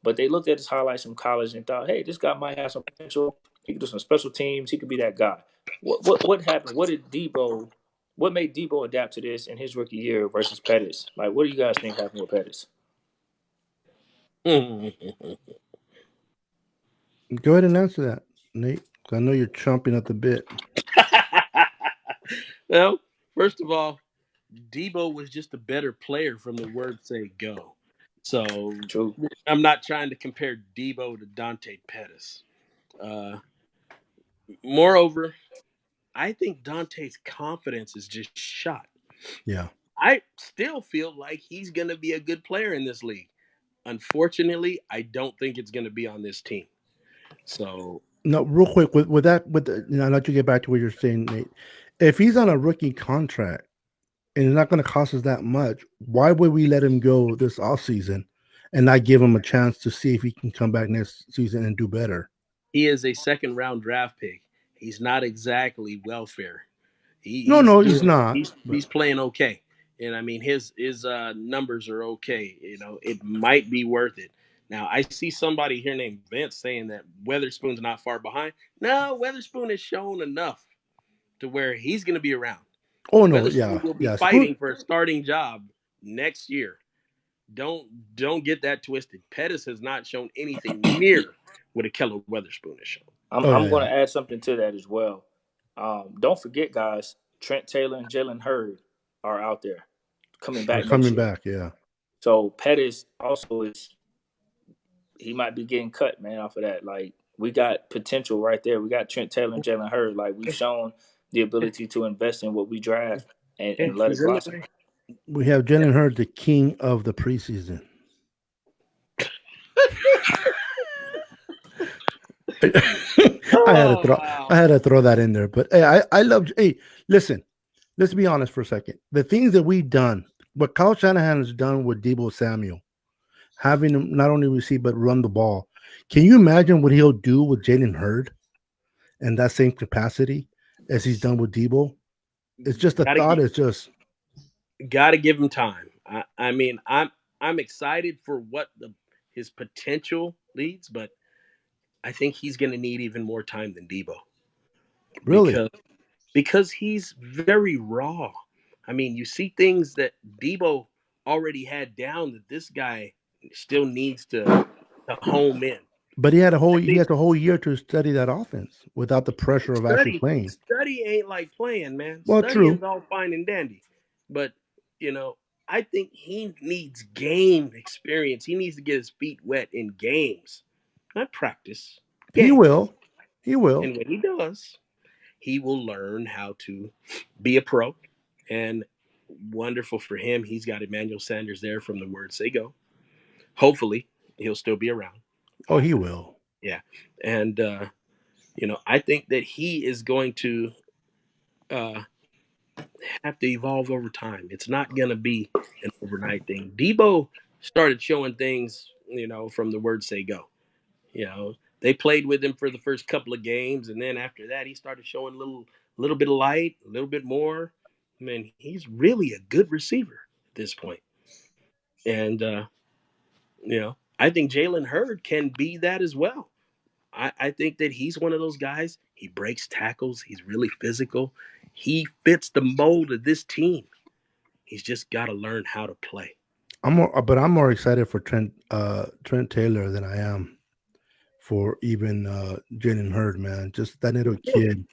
but they looked at his highlights from college and thought, hey, this guy might have some potential. He could do some special teams. He could be that guy. What happened? What made Debo adapt to this in his rookie year versus Pettis? Like, what do you guys think happened with Pettis? Go ahead and answer that, Nate. I know you're chomping at the bit. Well, first of all, Debo was just a better player from the word say go. So True. I'm not trying to compare Debo to Dante Pettis. Moreover, I think Dante's confidence is just shot. Yeah. I still feel like he's going to be a good player in this league. Unfortunately, I don't think it's going to be on this team. So no, real quick with that, I'll let you get back to what you're saying, Nate. If he's on a rookie contract and it's not going to cost us that much, why would we let him go this offseason and not give him a chance to see if he can come back next season and do better? he is a second round draft pick. He's not exactly welfare. No, He's no, he's doing not. But he's playing okay, and I mean his numbers are okay. You know, it might be worth it. Now I see somebody here named Vince saying that Weatherspoon's not far behind. No, Weatherspoon has shown enough to where he's going to be around. oh no, Weatherspoon yeah, will be yeah. Spoon. fighting for a starting job next year. Don't don't get that twisted. Pettis has not shown anything near what a Keller Weatherspoon has shown. Oh I'm yeah, going yeah. to add something to that as well. Don't forget, guys, Trent Taylor and Jalen Hurd are out there coming They're back next coming year. back. Yeah. So Pettis also is he might be getting cut, man, off of that. Like we got potential right there. We got Trent Taylor and Jalen Hurd. Like we've shown the ability to invest in what we draft Yeah, and let it he's in the blossom. way. We have Jalen Hurd, the king of the preseason. I had to Oh throw wow! I had to throw that in there. But hey, I love hey, listen, let's be honest for a second. The things that we've done, what Kyle Shanahan has done with Debo Samuel, having him not only receive but run the ball. Can you imagine what he'll do with Jalen Hurd in that same capacity as he's done with Debo? It's just the Gotta thought gi- is just gotta give him time. I mean, I'm excited for what his potential leads, but I think he's going to need even more time than Debo really. because he's very raw. I mean, you see things that Debo already had down that this guy still needs to home in. But I he think has a whole year to study that offense without the pressure of actually playing. study ain't like playing, man. Well, Study true. is all fine and dandy, but you know, I think he needs game experience. He needs to get his feet wet in games, not practice. He Games, will. He will. and when he does, he will learn how to be a pro. And wonderful for him, he's got Emmanuel Sanders there from the word say go. Hopefully, he'll still be around. Oh, he will. Yeah, and I think that he is going to uh, have to evolve over time. It's not going to be an overnight thing. Debo started showing things, from the word say go. They played with him for the first couple of games, and then after that, he started showing little bit of light, a little bit more. I mean, he's really a good receiver at this point. And I think Jalen Hurd can be that as well. I think that he's one of those guys. He breaks tackles. He's really physical. He fits the mold of this team. He's just got to learn how to play. I'm more excited for Trent Taylor than I am for even Jalen Hurd, man. Just that little Really? kid.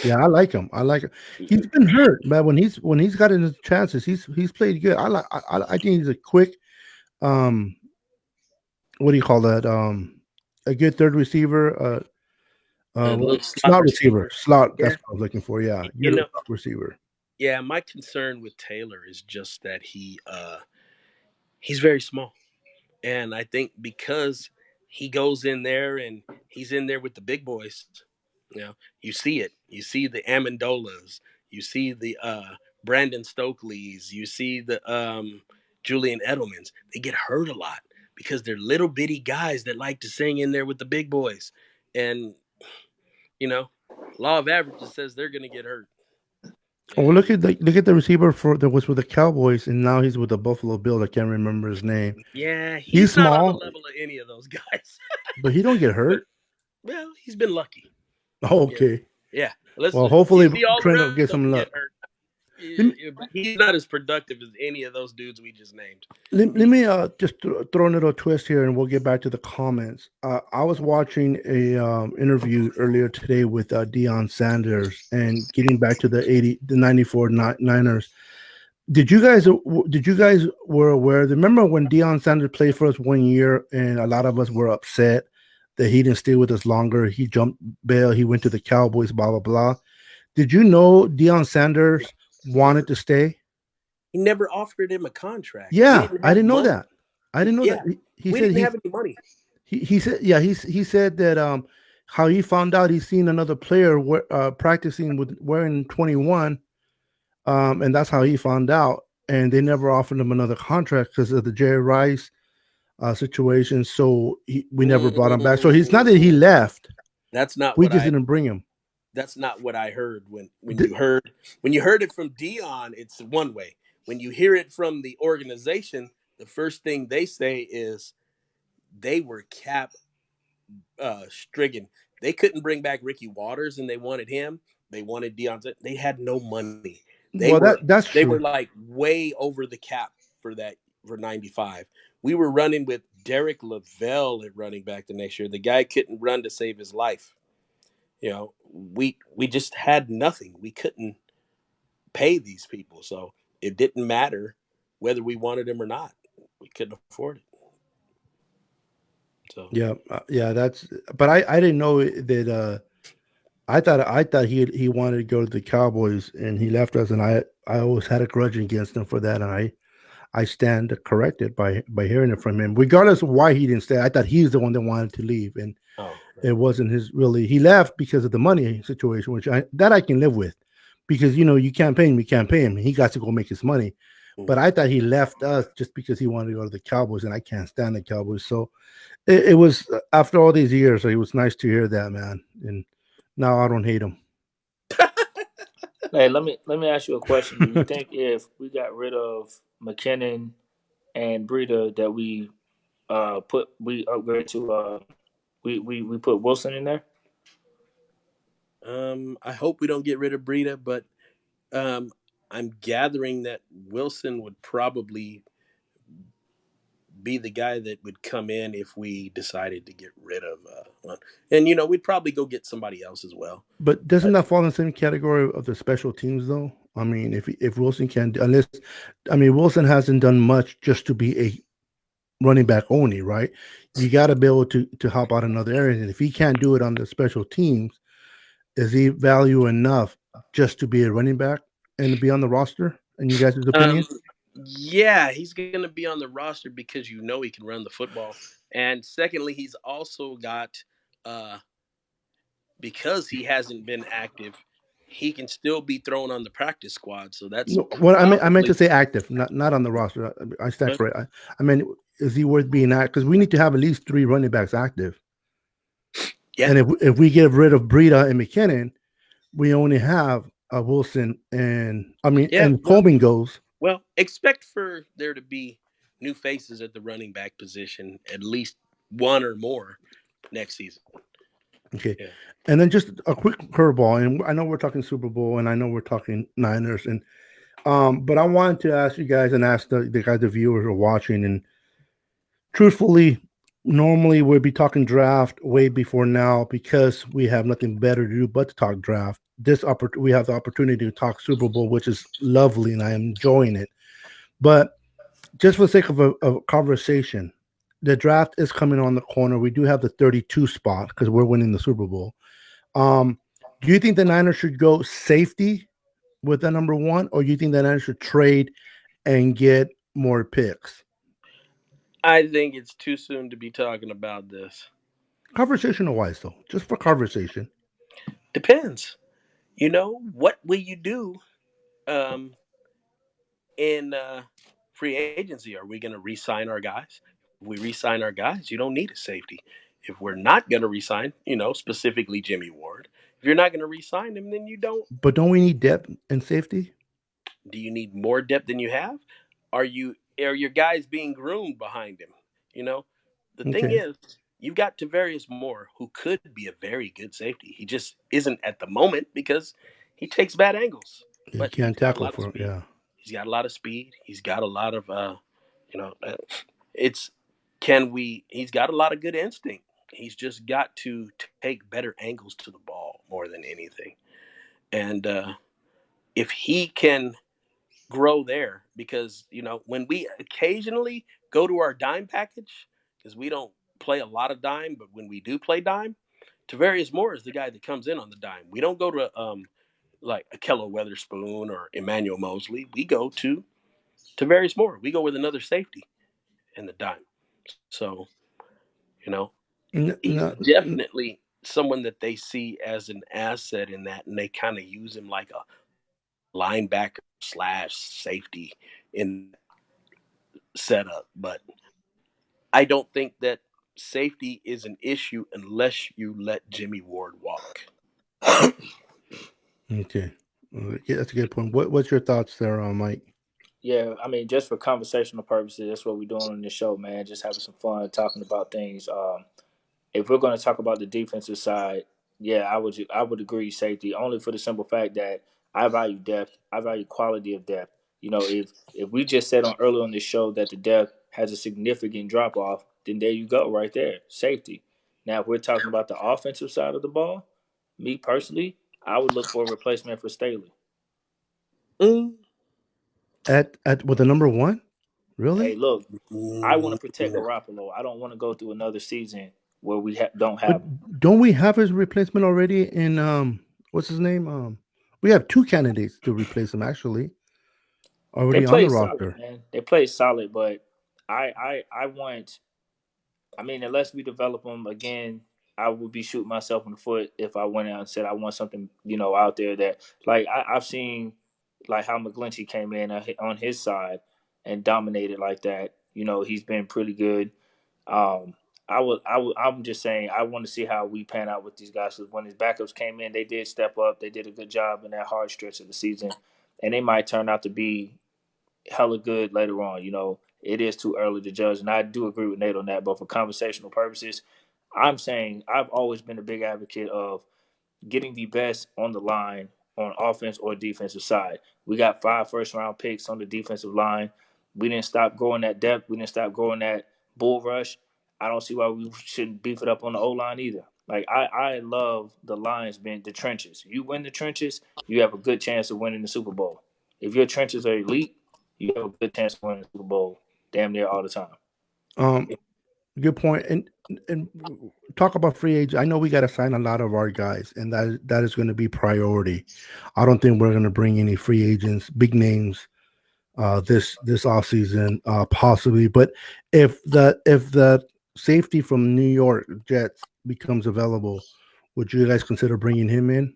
Yeah, I like him. I like him. He's been hurt, man. When he's gotten his chances, he's played good. I think he's a quick what do you call that? A good third receiver. A little slot Slot receiver. receiver. Slot. That's Yeah. what I was looking for. Yeah, You good know, slot receiver. yeah, my concern with Taylor is just that he's very small. And I think because he goes in there and he's in there with the big boys, you see it. You see the Amendolas, you see the Brandon Stokeleys, you see the Julian Edelmans. They get hurt a lot because they're little bitty guys that like to sing in there with the big boys. And, you know, law of averages says they're going to get hurt. Oh, well, And look at the receiver for that was with the Cowboys, and now he's with the Buffalo Bills. I can't remember his name. yeah, He's he's not on the small, level of any of those guys. but he don't get But, hurt. well, he's been lucky. Oh, You know, okay. yeah. Well, Listen, you hopefully see all the Trent will rest get of them some get luck. hurt. Let me But he's not as productive as any of those dudes we just named. let me just throw a little twist here, and we'll get back to the comments. I was watching a interview earlier today with Deion Sanders, and getting back to the 94 Niners. Did you guys were aware? Remember when Deion Sanders played for us one year, and a lot of us were upset that he didn't stay with us longer. He jumped bail. He went to the Cowboys. Blah blah blah. Did you know Deion Sanders wanted to stay? He never offered him a contract. We Yeah, didn't I have didn't know money. that. I didn't know that. Yeah, He we said didn't have any money. he said yeah he said that how he found out he's seen another player practicing with wearing 21, and that's how he found out, and they never offered him another contract because of the Jerry Rice situation. So we never brought him back. So he's not that he left. That's not We what just I. didn't bring him. That's not what I heard when Th- you heard it from Dion. It's one way. When you hear it from the organization, the first thing they say is they were cap stricken. They couldn't bring back Ricky Waters, and they wanted him. They wanted Dion. They had no money. They well, were that's they were true. like way over the cap for that for 95. We were running with Derek Lavelle at running back the next year. The guy couldn't run to save his life. We just had nothing. We couldn't pay these people, so it didn't matter whether we wanted him or not. We couldn't afford it. So Yeah, yeah. That's. But I didn't know that. I thought he wanted to go to the Cowboys and he left us, and I always had a grudge against him for that, and I stand corrected by hearing it from him, regardless of why he didn't stay. I thought he's the one that wanted to leave, and oh it no. wasn't his really. He left because of the money situation, which I can live with, because you can't pay him, you can't pay him. He got to go make his money, but Mhm. I thought he left us just because he wanted to go to the Cowboys, and I can't stand the Cowboys. So it was after all these years, it was nice to hear that, man, and now I don't hate him. Hey, let me ask you a question. Do you think if we got rid of McKinnon and Breida that we upgrade to we put Wilson in there? I hope we don't get rid of Breida, but um, I'm gathering that Wilson would probably be the guy that would come in if we decided to get rid of one. And we'd probably go get somebody else as well. But doesn't But that fall in the same category of the special teams, though? I mean, if Wilson can, unless I mean Wilson hasn't done much just to be a running back only, right? You got to be able to help out in other areas, and if he can't do it on the special teams, is he value enough just to be a running back and to be on the roster? In you guys' um, opinion? yeah, he's going to be on the roster because he can run the football, and secondly, he's also got uh, because he hasn't been active, he can still be thrown on the practice squad. So that's No, well, I meant to probably say active, not on the roster. I stand well, correct. I mean, is he worth being active? Because we need to have at least three running backs active. yeah, And if we get rid of Breida and McKinnon, we only have Wilson and yeah. and Coleman goes. Expect for there to be new faces at the running back position, at least one or more next season. Okay, Yeah. and then just a quick curveball, and I know we're talking Super Bowl, and I know we're talking Niners, and but I wanted to ask you guys and ask the guys, the viewers who are watching, and truthfully, normally we'd be talking draft way before now because we have nothing better to do but to talk draft. We have the opportunity to talk Super Bowl, which is lovely, and I am enjoying it. But just for the sake of a conversation, the draft is coming on the corner. We do have the 32 spot because we're winning the Super Bowl. Um, do you think the Niners should go safety with the number one, or do you think the Niners should trade and get more picks? I think it's too soon to be talking about this. Conversational wise, though, just for conversation. Depends. What will you do um, in free agency? Are we going to re-sign our guys? If we re-sign our guys, you don't need a safety. If we're not going to re-sign, specifically Jimmy Ward, if you're not going to re-sign him, then you don't. But don't we need depth and safety? Do you need more depth than you have? Are your guys being groomed behind him? You know, the thing Okay, is, you've got Tavarius Moore, who could be a very good safety. He just isn't at the moment because he takes bad angles, you but he's can't got a tackle lot of for it. speed. Yeah. He's got a lot of speed. He's got a lot of you know, uh, it's can we? He's got a lot of good instinct. He's just got to take better angles to the ball more than anything. And if he can grow there, because when we occasionally go to our dime package, because we don't play a lot of dime, but when we do play dime, Tavarius Moore is the guy that comes in on the dime. We don't go to like Akello Weatherspoon or Emmanuel Mosley. We go to Tavarius Moore. We go with another safety in the dime. So you know N- he's n- n- definitely someone that they see as an asset in that, and they kind of use him like a linebacker slash safety in setup. But I don't think that. safety is an issue unless you let Jimmy Ward walk. Okay. That's a good point. What's your thoughts there, Mike? Yeah, I mean, just for conversational purposes, that's what we're doing on this show, man. Just having some fun talking about things. If we're going to talk about the defensive side, yeah, I would agree safety only for the simple fact that I value depth. I value quality of depth. You know, if we just said on earlier on this show that the depth has a significant drop off, then there you go, right there, safety. Now, if we're talking about the offensive side of the ball, me personally, I would look for a replacement for Staley. Mm, At with the number one, Hey, really? look, I want to protect no. Garoppolo. I don't want to go through another season where we don't But have him. don't we have his replacement already in what's his name? We have two candidates to replace him actually They already on the play solid, roster. man. They play solid, but I want. I mean, unless we develop them again, I would be shooting myself in the foot if I went out and said I want something, out there that like I've seen, like how McGlinchey came in on his side and dominated like that. He's been pretty good. Um, I'm just saying I want to see how we pan out with these guys because when his backups came in, they did step up. They did a good job in that hard stretch of the season, and they might turn out to be hella good later on. It is too early to judge, and I do agree with Nate on that. But for conversational purposes, I'm saying I've always been a big advocate of getting the best on the line on offense or defensive side. We got 5 first-round picks on the defensive line. We didn't stop growing that depth. We didn't stop growing that bull rush. I don't see why we shouldn't beef it up on the O line either. Like I love the lines being the trenches. You win the trenches, you have a good chance of winning the Super Bowl. If your trenches are elite, you have a good chance of winning the Super Bowl damn near all the time. Um, Good point. And talk about free agent. I know we got to sign a lot of our guys, and that is going to be priority. I don't think we're going to bring any free agents, big names, this off season, possibly. But if the safety from New York Jets becomes available, would you guys consider bringing him in?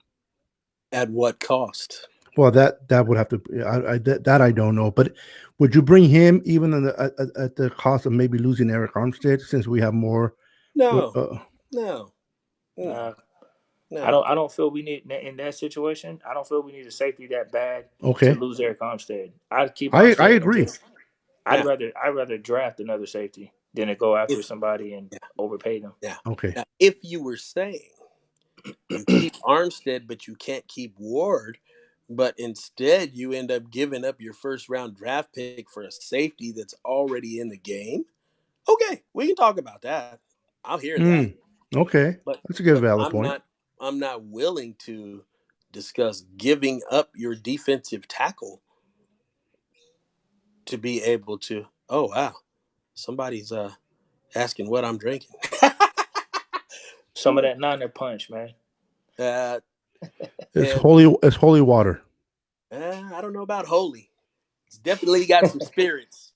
At what cost? Well, that would have to. That I don't know, but would you bring him even at the cost of maybe losing Eric Armstead since we have more? No, Uh, no, no, Uh, I no. don't. I don't feel we need in that situation. I don't feel we need a safety that bad to okay, lose Eric Armstead. I'd keep I Armstead and agree. just. I'd Now, rather. I'd rather draft another safety than to go after if somebody and yeah, overpay them. now, Okay. now, if you were saying you keep Armstead, but you can't keep Ward, but instead you end up giving up your first round draft pick for a safety that's already in the game, okay, we can talk about that. I'll hear that. Mm, okay, But that's a good but valid I'm point. not I'm not willing to discuss giving up your defensive tackle to be able to. Oh wow, somebody's asking what I'm drinking. Some of that Niner punch, man. uh, It's and holy. It's holy water. I don't know about holy. It's definitely got some spirits,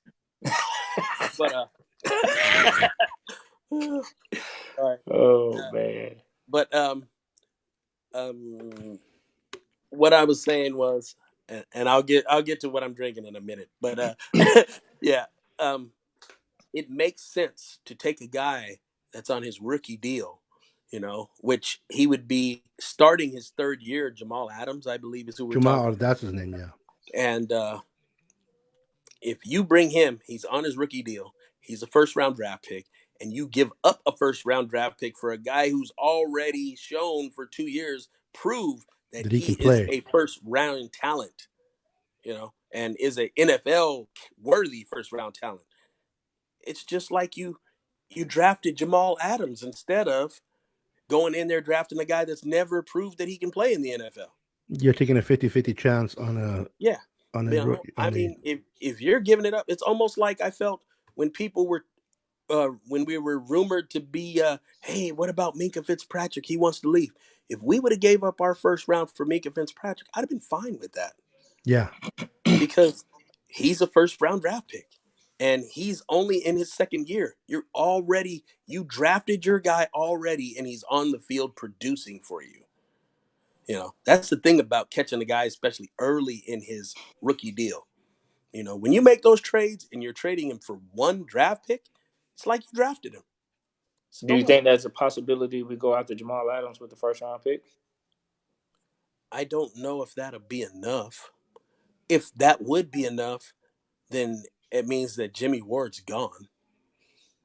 but all right. Oh man. But um, what I was saying was, and I'll get to what I'm drinking in a minute. But yeah, um, it makes sense to take a guy that's on his rookie deal, which he would be starting his third year. Jamal Adams, I believe, is who we're talking. Jamal, that's his name. Yeah. And if you bring him, he's on his rookie deal. He's a first round draft pick, and you give up a first round draft pick for a guy who's already shown for 2 years, prove that That he he can is play. a first round talent, and is a NFL worthy first round talent. It's just like you drafted Jamal Adams instead of going in there drafting a guy that's never proved that he can play in the NFL. You're taking a 50-50 chance on Yeah. a rookie I on a. mean, if you're giving it up, it's almost like I felt when people were when we were rumored to be, hey, what about Minka Fitzpatrick? He wants to leave. If we would have gave up our first round for Minka Fitzpatrick, I'd have been fine with that Yeah. because he's a first round draft pick and he's only in his second year. You drafted your guy already and he's on the field producing for you. That's the thing about catching a guy, especially early in his rookie deal. When you make those trades and you're trading him for one draft pick, it's like you drafted him. Do So you what? think there's a possibility we go after Jamal Adams with the first round pick? I don't know if that'll be enough. If that would be enough, then it means that Jimmy Ward's gone.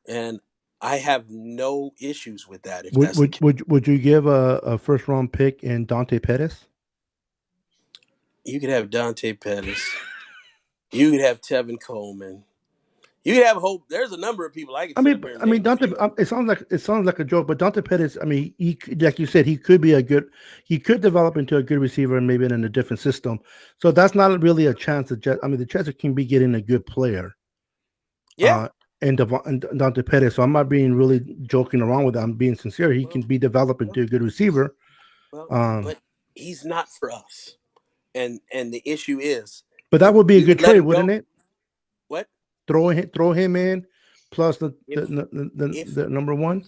And I have no issues with that if Would that's the would case. would you give a first round pick in Dante Pettis? You could have Dante Pettis. You could have Tevin Coleman. You could have Hope. There's a number of people I could sit up here and I name mean, a Dante. few of. It sounds like a joke, but Dante Pettis. I mean, like you said, he could develop into a good receiver, and maybe in a different system. So that's not really a chance. I mean, the chance can be getting a good player. Yeah. And Dante Pettis. So I'm not being really joking around with that. I'm being sincere. He Well, can be developed well, into a good receiver. well, Um, but he's not for us. And the issue is, but that would be a we good would let trade, him wouldn't go. it? What Throw him in, plus if if the number one.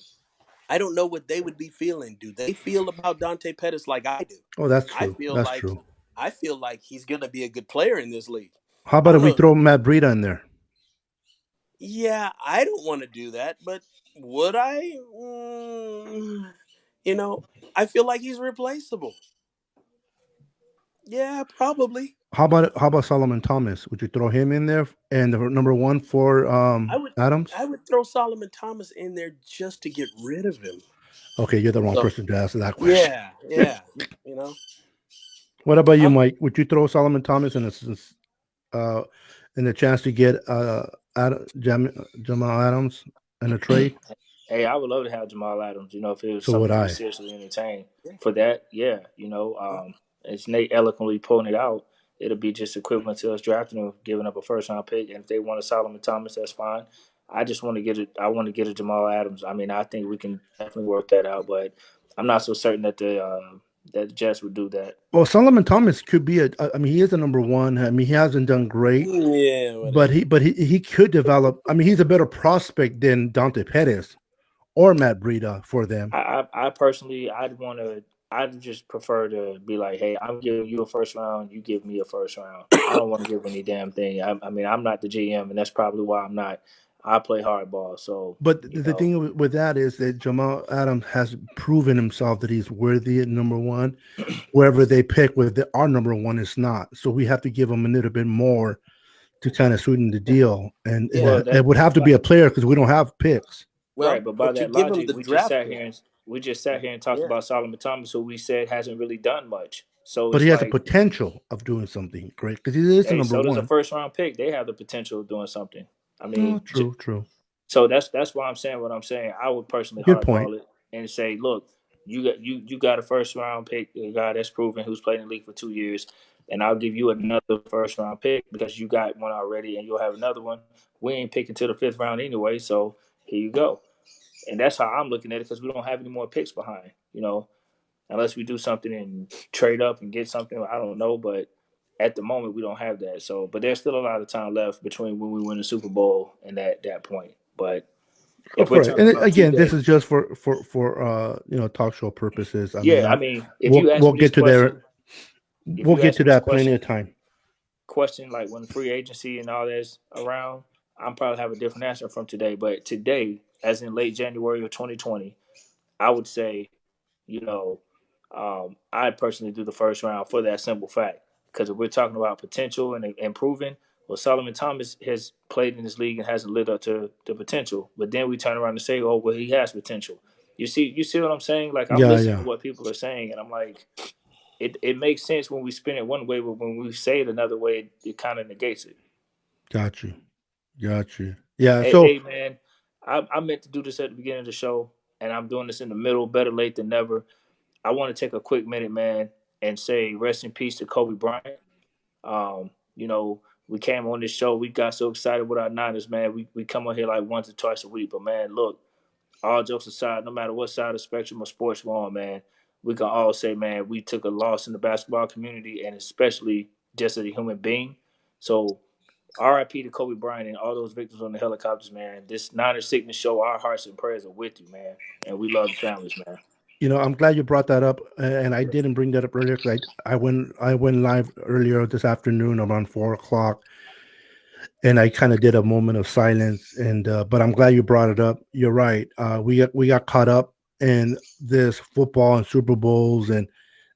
I don't know what they would be feeling? Do they feel about Dante Pettis like I do? Oh, that's I true. feel That's like true. I feel like he's gonna be a good player in this league. How about if we Uh, throw Matt Breida in there? yeah, I don't want to do that, but would I? You know, I feel like he's replaceable. Yeah, probably. How about Solomon Thomas? Would you throw him in there and the number one for I would Adams? I would throw Solomon Thomas in there just to get rid of him. Okay, you're the wrong So person to ask that question. yeah, yeah. You know, What about you, I'm Mike? Would you throw Solomon Thomas uh in the chance to get Jamal Adams in a trade? Hey, I would love to have Jamal Adams. You know, if it was So would something we I. seriously entertain yeah. for that, yeah. You know, Well, as Nate eloquently pointed out, it'll be just equivalent to us drafting him, giving up a first round pick, and if they want a Solomon Thomas, that's fine. I just want to get it. I want to get a Jamal Adams. I mean, I think we can definitely work that out, but I'm not so certain that the Jets would do that. Well, Solomon Thomas could be I mean, he is a number one. I mean, he hasn't done great, yeah, but whatever. he could develop. I mean, he's a better prospect than Dante Pettis or Matt Breida for them. I personally, I'd just prefer to be like, hey, I'm giving you a first round, you give me a first round. I don't want to give any damn thing. I mean, I'm not the GM, and that's probably why I'm not. I play hardball, so But you the know, thing with that is that Jamal Adams has proven himself that he's worthy at number one. Wherever they pick, with our number one is not. So we have to give him a little bit more to kind of sweeten the Yeah, deal, and yeah. it would have to be but a player because we don't have picks. right, Well, but by but you that give him logic, the draft pick. we just sat here and talked Yeah, about Solomon Thomas, who we said hasn't really done much. So But he it's has a like, potential of doing something great because he is the hey, number so does a one. first round pick. They have the potential of doing something. I Oh, mean, true. so that's why I'm saying what I'm saying. I would personally Good point. hardball it and say, look, you got a first round pick, a guy that's proven who's played in the league for 2 years, and I'll give you another first round pick because you got one already, and you'll have another one. We ain't picking to the fifth round anyway, so here you go. And that's how I'm looking at it because we don't have any more picks behind, unless we do something and trade up and get something. I don't know, but at the moment we don't have that. So, but there's still a lot of time left between when we win the Super Bowl and that point. But Of if we're course, talking and about again, this today, is just for talk show purposes. I mean, yeah, I mean, if we'll you ask we'll me this get to there. question, if We'll you get ask to me this that plenty of time. question like when free agency and all that's around, I'm probably have a different answer from today. But today, as in late January of 2020, I would say, you know, I'd personally do the first round for that simple fact. Because if we're talking about potential and improving, well, Solomon Thomas has played in this league and hasn't lived up to the potential. But then we turn around and say, oh, well, he has potential. You see what I'm saying? Like I'm listening Yeah, to what people are saying, and I'm like, it makes sense when we spin it one way, but when we say it another way, it kind of negates it. got you, got you. Yeah, Hey, so man, I meant to do this at the beginning of the show, and I'm doing this in the middle. Better late than never. I want to take a quick minute, man, and say rest in peace to Kobe Bryant. We came on this show. We got so excited with our Niners, man. We come on here like once or twice a week. But, man, look, all jokes aside, no matter what side of the spectrum of sports we're on, man, we can all say, man, we took a loss in the basketball community and especially just as a human being. So, RIP to Kobe Bryant and all those victims on the helicopters, man. This Niners sickness show, our hearts and prayers are with you, man. And we love the families, man. I'm glad you brought that up, and I didn't bring that up earlier because I went live earlier this afternoon around 4 o'clock. and I kind of did a moment of silence. And but I'm glad you brought it up. You're right. We got caught up in this football and Super Bowls and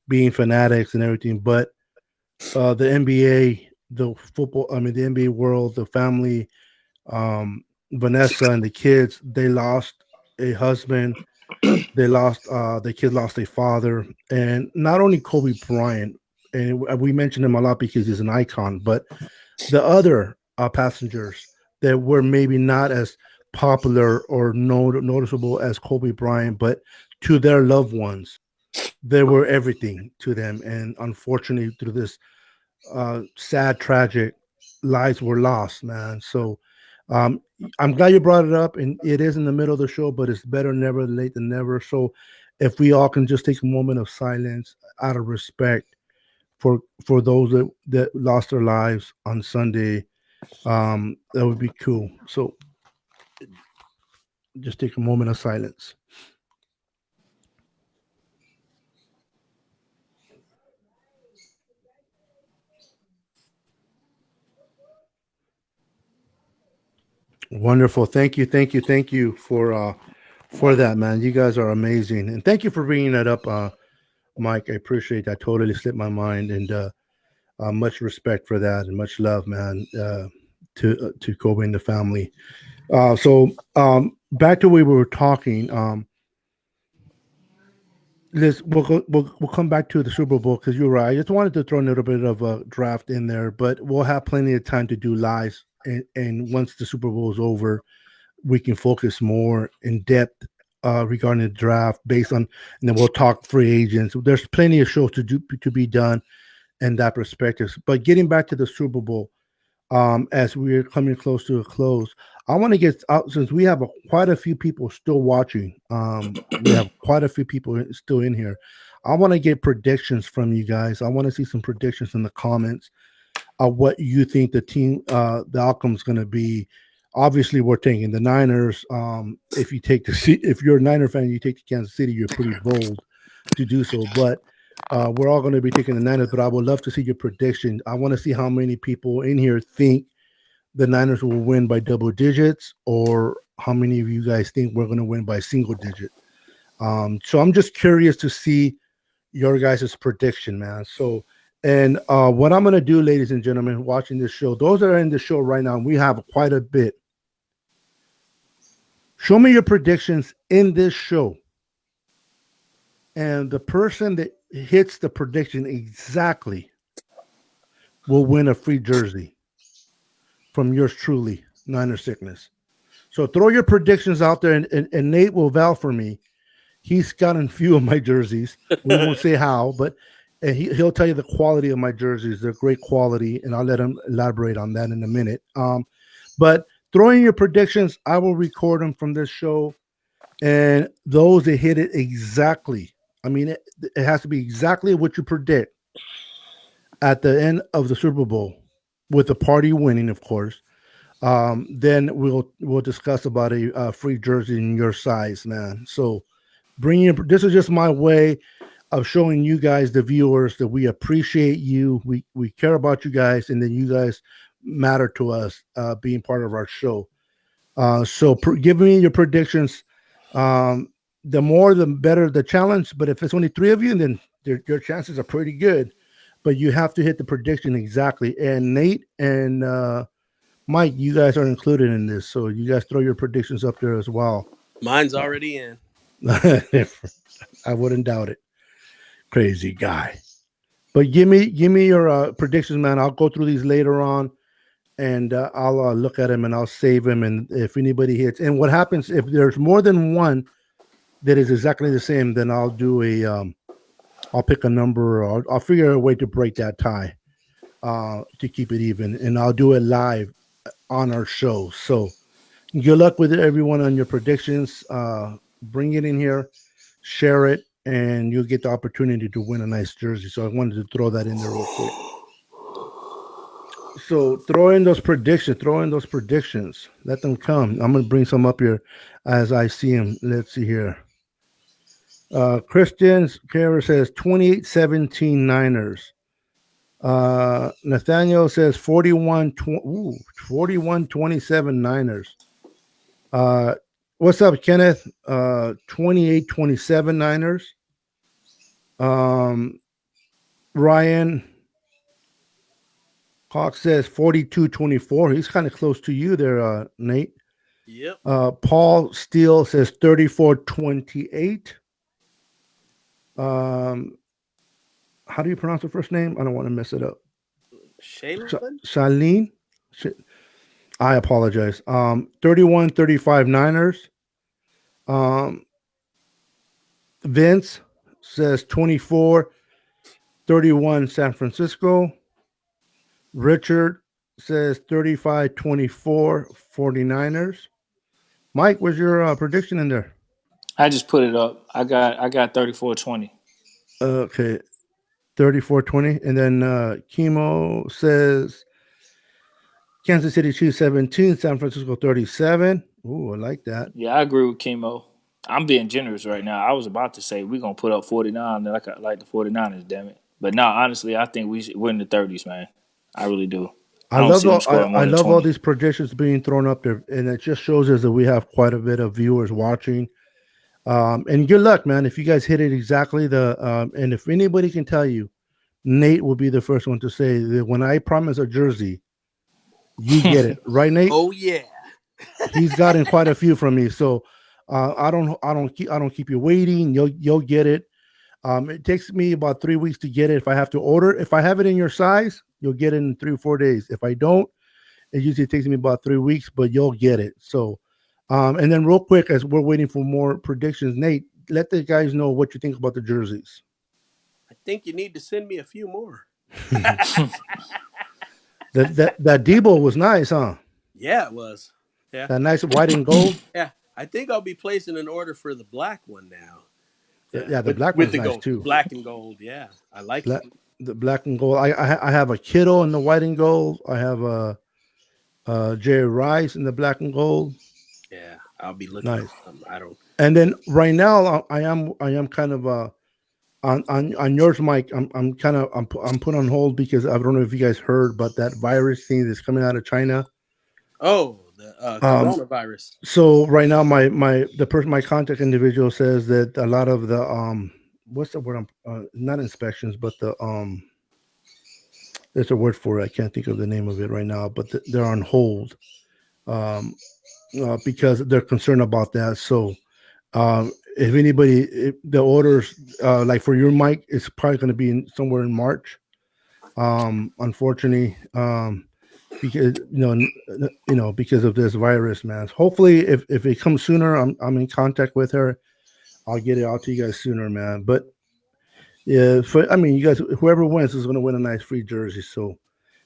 being fanatics and everything. But the NBA, the football, I mean the NBA world, the family, Vanessa and the kids, they lost a husband. They lost the kids lost a father, and not only Kobe Bryant, and we mentioned him a lot because he's an icon, but the other passengers that were maybe not as popular or noticeable as Kobe Bryant, but to their loved ones, they were everything to them. And unfortunately, through this sad, tragic, lives were lost, man. So um, I'm glad you brought it up, and it is in the middle of the show, but it's better never late than never. So if we all can just take a moment of silence out of respect for those that lost their lives on Sunday, that would be cool. So just take a moment of silence. Wonderful. Thank you. Thank you. Thank you for that, man. You guys are amazing. And thank you for bringing that up, Mike. I appreciate that. Totally slipped my mind. And much respect for that and much love, man, to Kobe and the family. Back to where we were talking. We'll come back to the Super Bowl because you're right. I just wanted to throw a little bit of a draft in there, but we'll have plenty of time to do lives. And once the Super Bowl is over, we can focus more in depth regarding the draft based on, and then we'll talk free agents. There's plenty of shows to be done in that perspective. But getting back to the Super Bowl, as we're coming close to a close, I want to get out since we have quite a few people still watching. We have quite a few people still in here. I want to get predictions from you guys. I want to see some predictions in the comments of what you think the outcome is going to be. Obviously, we're taking the Niners. If you're a Niner fan, you take the Kansas City. You're pretty bold to do so, but we're all going to be taking the Niners. But I would love to see your prediction. I want to see how many people in here think the Niners will win by double digits, or how many of you guys think we're going to win by single digit. So I'm just curious to see your guys' prediction, man. So, and what I'm going to do, ladies and gentlemen, watching this show, those that are in the show right now, we have quite a bit. Show me your predictions in this show. And the person that hits the prediction exactly will win a free jersey from yours truly, Niner Sickness. So throw your predictions out there, and Nate will vouch for me. He's gotten a few of my jerseys. We won't say how, but and he'll tell you the quality of my jerseys. They're great quality, and I'll let him elaborate on that in a minute. But throw in your predictions. I will record them from this show, and those that hit it exactly. I mean, it has to be exactly what you predict at the end of the Super Bowl, with the party winning, of course. Then we'll discuss about a free jersey in your size, man. So this is just my way of showing you guys, the viewers, that we appreciate you. We care about you guys, and then you guys matter to us, being part of our show. Give me your predictions. The more, the better the challenge. But if it's only three of you, then your chances are pretty good. But you have to hit the prediction exactly. And Nate and Mike, you guys are included in this, so you guys throw your predictions up there as well. Mine's already in. I wouldn't doubt it. Crazy guy. But give me your predictions, man. I'll go through these later on, and I'll look at them and I'll save them. And if anybody hits, and what happens if there's more than one that is exactly the same, then I'll do I'll pick a number, or I'll figure a way to break that tie to keep it even, and I'll do it live on our show. So good luck with everyone on your predictions. Bring it in here, share it, and you'll get the opportunity to win a nice jersey. So I wanted to throw that in there real quick. So throw in those predictions. Let them come. I'm going to bring some up here as I see them. Let's see here. Christian Carver says 28-17 Niners. Nathaniel says 41-27 Niners. What's up, Kenneth? 28-27 Niners. Ryan Hawk says 42-24. He's kind of close to you there, Nate. Yep. Paul Steele says 34-28. How do you pronounce the first name? I don't want to mess it up. Shailene? I apologize. 31-35 Niners. Vince says 24-31 San Francisco. Richard says 35-24 49ers. Mike, what's your prediction in there? I just put it up. I got 34-20. Okay. 34-20. And then Chemo says Kansas City Chiefs 17, San Francisco 37. Ooh, I like that. Yeah, I agree with Chemo. I'm being generous right now. I was about to say we're going to put up 49 like the 49ers, damn it. But no, honestly, I think we're in the 30s, man. I really do. I love all these predictions being thrown up there, and it just shows us that we have quite a bit of viewers watching. And good luck, man. If you guys hit it exactly, and if anybody can tell you, Nate will be the first one to say that when I promise a jersey, you get it, right, Nate? Oh yeah, he's gotten quite a few from me, so I don't keep you waiting. You'll get it. It takes me about 3 weeks to get it. If I have to order, if I have it in your size, you'll get it in 3 or 4 days. If I don't, it usually takes me about 3 weeks, but you'll get it. So, and then real quick, as we're waiting for more predictions, Nate, let the guys know what you think about the jerseys. I think you need to send me a few more. that Debo was nice, huh? Yeah, it was. Yeah, that nice white and gold. Yeah, I think I'll be placing an order for the black one now. Yeah, the black one's nice gold, too. Black and gold, yeah, I like it. The black and gold. I have a Kittle in the white and gold. I have a Jerry Rice in the black and gold. Yeah, I'll be looking. Nice. I don't. And then right now, I am kind of on yours, Mike. I'm put on hold because I don't know if you guys heard, but that virus thing that's coming out of China. Oh, the coronavirus. So right now, my contact individual says that a lot of the what's the word? Not inspections, but the there's a word for it. I can't think of the name of it right now, but they're on hold because they're concerned about that. So if the orders like for your mic, it's probably going to be somewhere in March. Unfortunately, because because of this virus, man. Hopefully, if it comes sooner, I'm in contact with her. I'll get it out to you guys sooner, man. But yeah, you guys, whoever wins is going to win a nice free jersey. So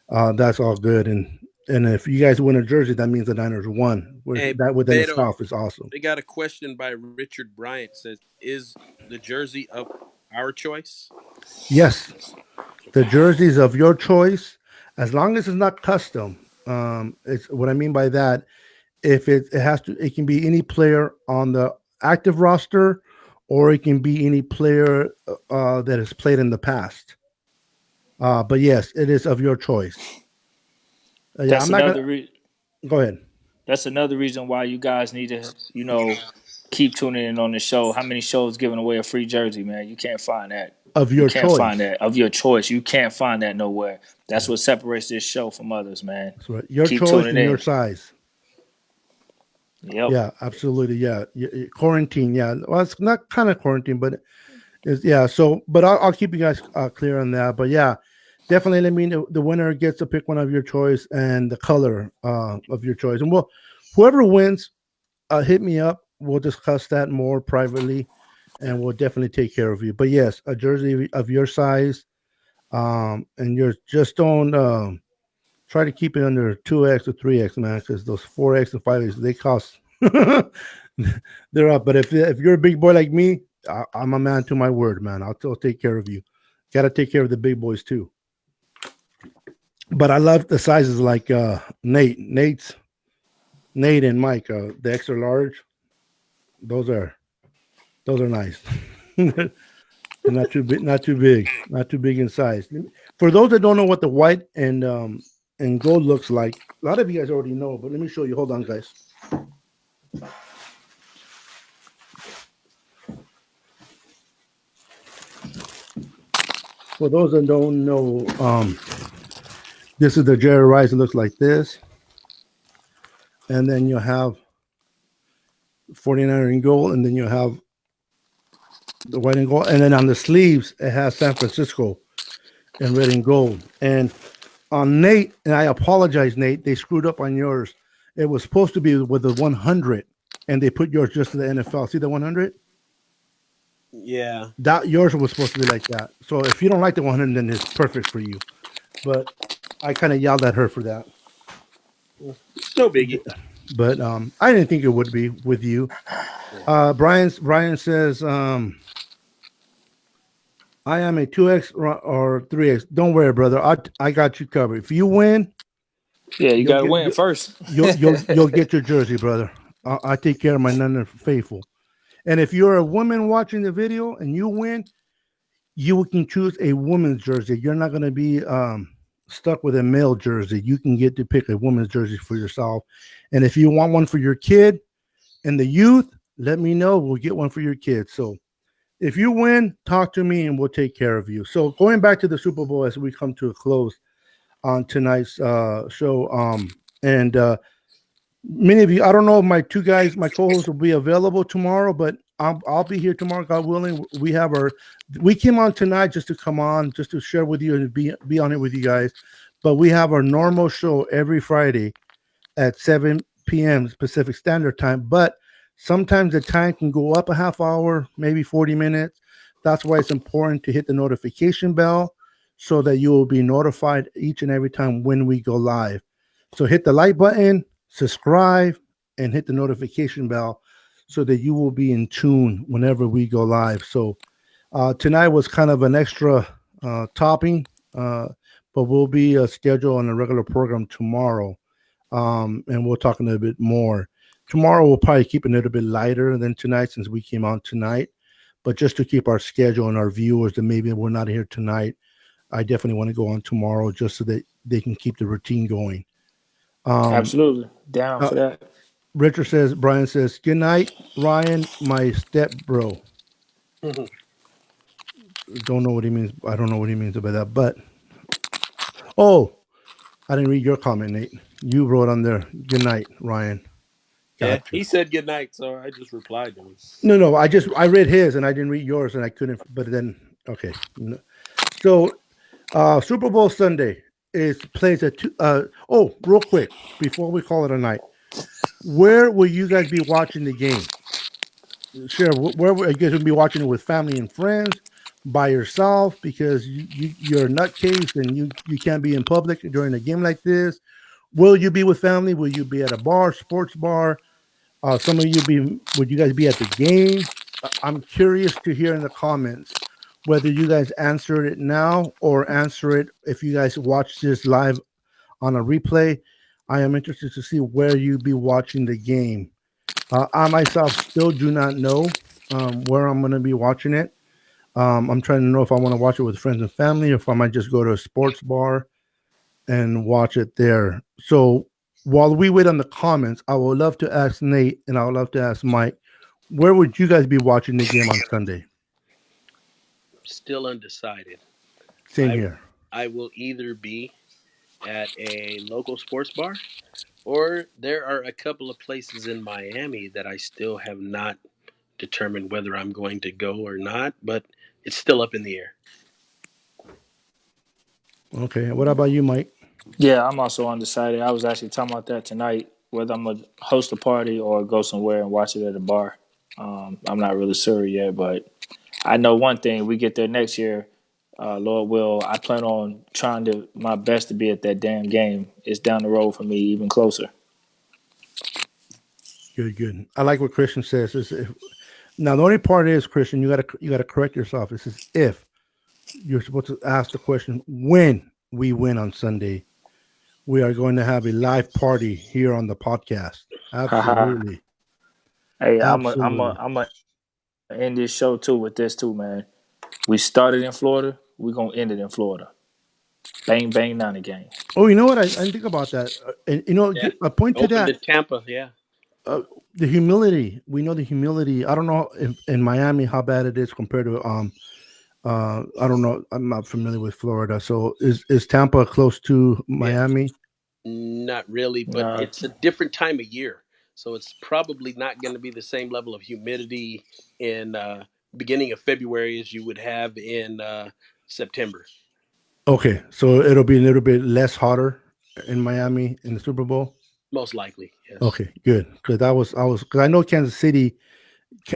that's all good. And if you guys win a jersey, that means the Niners won. That within itself is awesome. They got a question by Richard Bryant. Says, "Is the jersey of our choice?" Yes, the jerseys of your choice, as long as it's not custom. It's what I mean by that. If it can be any player on the active roster, or it can be any player that has played in the past. But yes, it is of your choice. Yeah, I'm not go ahead. That's another reason why you guys need to, keep tuning in on the show. How many shows giving away a free jersey, man? You can't find that. Of your choice. You can't find that. Of your choice. You can't find that nowhere. That's what separates this show from others, man. That's right. Your choice and your size. Yep. Yeah, absolutely. Yeah. Quarantine. Yeah. Well, it's not kind of quarantine, but it's, yeah. So, but I'll keep you guys clear on that. But yeah, definitely let me know. The winner gets to pick one of your choice and the color of your choice. And whoever wins, hit me up. We'll discuss that more privately, and we'll definitely take care of you. But yes, a jersey of your size, and you're just don't try to keep it under 2X or 3X, man, because those 4X and 5X, they cost. They're up. But if you're a big boy like me, I'm a man to my word, man. I'll take care of you. Got to take care of the big boys too. But I love the sizes like Nate and Mike, the extra large. Those are nice. Not too big, not too big, not too big in size. For those that don't know what the white and gold looks like, a lot of you guys already know, but let me show you. Hold on, guys. For those that don't know, this is the Jerry Rice. It looks like this, and then you have 49er in gold, and then you have the white and gold, and then on the sleeves it has San Francisco in red and gold. And on Nate, and I apologize, Nate, they screwed up on yours. It was supposed to be with the 100, and they put yours just to the NFL. See the 100? Yeah. That yours was supposed to be like that. So if you don't like the 100, then it's perfect for you. But I kind of yelled at her for that. No biggie. But I didn't think it would be with you. Brian says, I am a 2X or 3X. Don't worry, brother. I got you covered. If you win, Yeah, you gotta get, win first. you'll get your jersey, brother. I take care of my none faithful. And if you're a woman watching the video and you win, you can choose a woman's jersey. You're not going to be stuck with a male jersey. You can get to pick a woman's jersey for yourself. And if you want one for your kid and the youth, let me know. We'll get one for your kids. So if you win, talk to me and we'll take care of you. So going back to the Super Bowl as we come to a close on tonight's show, and many of you, I don't know if my two guys, my co-hosts will be available tomorrow, but I'll be here tomorrow, God willing. We came on tonight just to come on, just to share with you and be on it with you guys. But we have our normal show every Friday at 7 p.m. Pacific Standard Time. But sometimes the time can go up a half hour, maybe 40 minutes. That's why it's important to hit the notification bell so that you will be notified each and every time when we go live. So hit the like button, subscribe, and hit the notification bell so that you will be in tune whenever we go live. So tonight was kind of an extra topping, but we'll be scheduled on a regular program tomorrow, and we'll talk a little bit more. Tomorrow we'll probably keep it a little bit lighter than tonight since we came on tonight, but just to keep our schedule and our viewers that maybe we're not here tonight, I definitely want to go on tomorrow just so that they can keep the routine going. Absolutely. Down for that. Richard says, Brian says, good night, Ryan, my step bro. Don't know what he means. I don't know what he means about that. But, oh, I didn't read your comment, Nate. You wrote on there, good night, Ryan. Yeah, he said good night, so I just replied to him. No, I read his and I didn't read yours and I couldn't. But then, okay. So, Super Bowl Sunday plays at real quick before we call it a night. Where will you guys be watching the game? Share where are you guys going to be watching it with family and friends, by yourself because you're a nutcase and you can't be in public during a game like this? Will you be with family? Will you be at a bar, sports bar? Some of you would you guys be at the game? I'm curious to hear in the comments whether you guys answer it now or answer it if you guys watch this live on a replay. I am interested to see where you be watching the game. I myself still do not know where I'm going to be watching it. I'm trying to know if I want to watch it with friends and family or if I might just go to a sports bar and watch it there. So while we wait on the comments, I would love to ask Nate and I would love to ask Mike, where would you guys be watching the game on Sunday? Still undecided. Same here. I will either be at a local sports bar, or there are a couple of places in Miami that I still have not determined whether I'm going to go or not, but it's still up in the air. Okay. What about you, Mike? Yeah, I'm also undecided. I was actually talking about that tonight, whether I'm going to host a party or go somewhere and watch it at a bar. I'm not really sure yet, but I know one thing. We get there next year, Lord will. I plan on trying my best to be at that damn game. It's down the road for me, even closer. Good. I like what Christian says. Now the only part is, Christian, you gotta correct yourself. It says if. You're supposed to ask the question when we win on Sunday. We are going to have a live party here on the podcast. Absolutely. Hey, Absolutely. I'm a end this show too with this too, man. We started in Florida. We're gonna end it in Florida. Bang bang, Niner game. Oh, you know what? I didn't think about that. And Yeah. a point to Open that. to Tampa. Yeah. Uh, the humility. We know the humility. I don't know in Miami how bad it is compared to I don't know. I'm not familiar with Florida. So is Tampa close to Yeah. Miami? Not really, but Nah, it's a different time of year. So it's probably not going to be the same level of humidity in beginning of February as you would have in September. Okay, so it'll be a little bit less hotter in Miami in the Super Bowl. Most likely, yes. Okay, good. Because because I know Kansas City.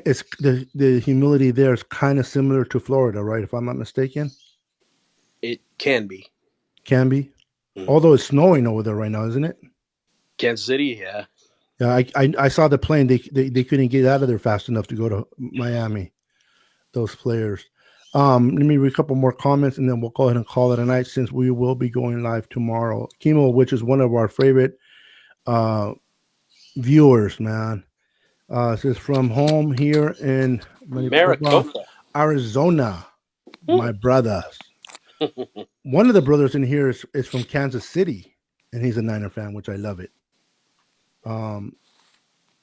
It's the humidity there is kind of similar to Florida, right? If I'm not mistaken, It can be. can be. Mm. Although it's snowing over there right now, isn't it? Kansas City, yeah. Yeah, I saw the plane. They couldn't get out of there fast enough to go to Miami. Those players. Let me read a couple more comments and then we'll go ahead and call it a night since we will be going live tomorrow. Chemo, which is one of our favorite uh, viewers, man. Says from home here in Maricopa. Arizona, Hmm. my brothers. One of the brothers in here is from Kansas City, and he's a Niner fan, which I love it.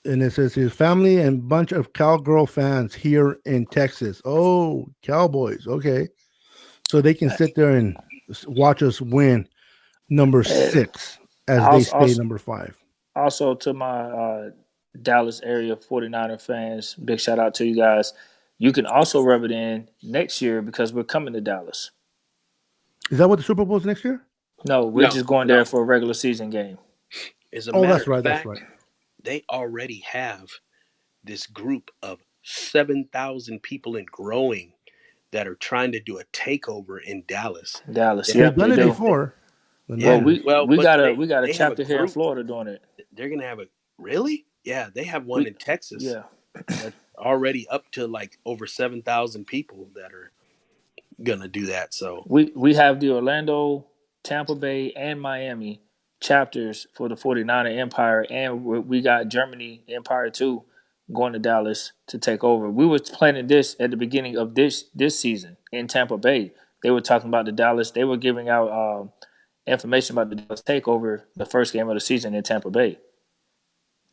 And it says his family and bunch of Cowgirl fans here in Texas. Oh, Cowboys. Okay. So they can sit there and watch us win number Eh, 6 as they also, stay also, number 5. also to my Dallas area 49er fans, big shout out to you guys. You can also rub it in next year because we're coming to Dallas. Is that what the Super Bowl is next year? No, we're No, just going no. there for a regular season game. As a Oh, matter that's of right. That's right. fact, they already have this group of 7,000 people and growing that are trying to do a takeover in Dallas. Dallas, They've yep, done they it do. before. The Well, Yeah, Niners. we well, we but got a they we got a they have a chapter here in group. Florida doing it. They're gonna have a really? Yeah, they have one We in Texas yeah, that's already up to like over 7,000 people that are gonna do that. So we have the Orlando, Tampa Bay, and Miami chapters for the 49er Empire, and we got Germany Empire too going to Dallas to take over. We were planning this at the beginning of this season in Tampa Bay. They were talking about the Dallas. They were giving out information about the Dallas takeover the first game of the season in Tampa Bay.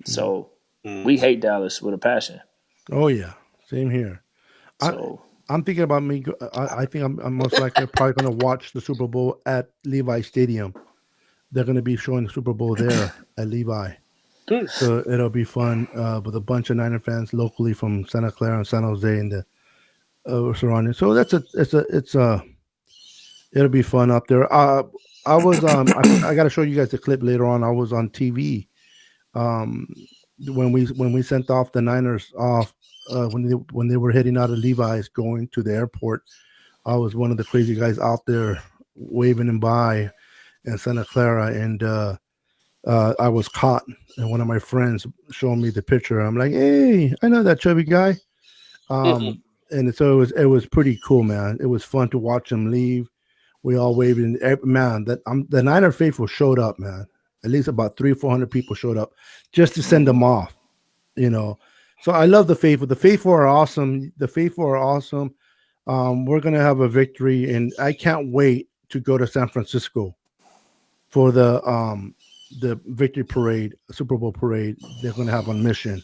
So we mhm. hate Dallas with a passion. Oh yeah, same here. I So I'm thinking about me. I think I'm most likely probably going to watch the Super Bowl at Levi Stadium. They're going to be showing the Super Bowl there at Levi, Hmm. so it'll be fun with a bunch of Niner fans locally from Santa Clara and San Jose and the surrounding. So it's a it'll be fun up there. I was I got to show you guys the clip later on. I was on TV um when we sent off the Niners off when they were heading out of Levi's going to the airport. I was one of the crazy guys out there waving them by in Santa Clara, and I was caught. And one of my friends showed me the picture. I'm like, hey, I know that chubby guy. And so it was pretty cool, man. It was fun to watch him leave. We all waved, and man, the Niner faithful showed up, man. At least about 300 or 400 people showed up just to send them off, you know. So I love the faithful. The faithful are awesome. The faithful are awesome. We're gonna have a victory, and I can't wait to go to San Francisco for the victory parade, Super Bowl parade. They're gonna have on Mission.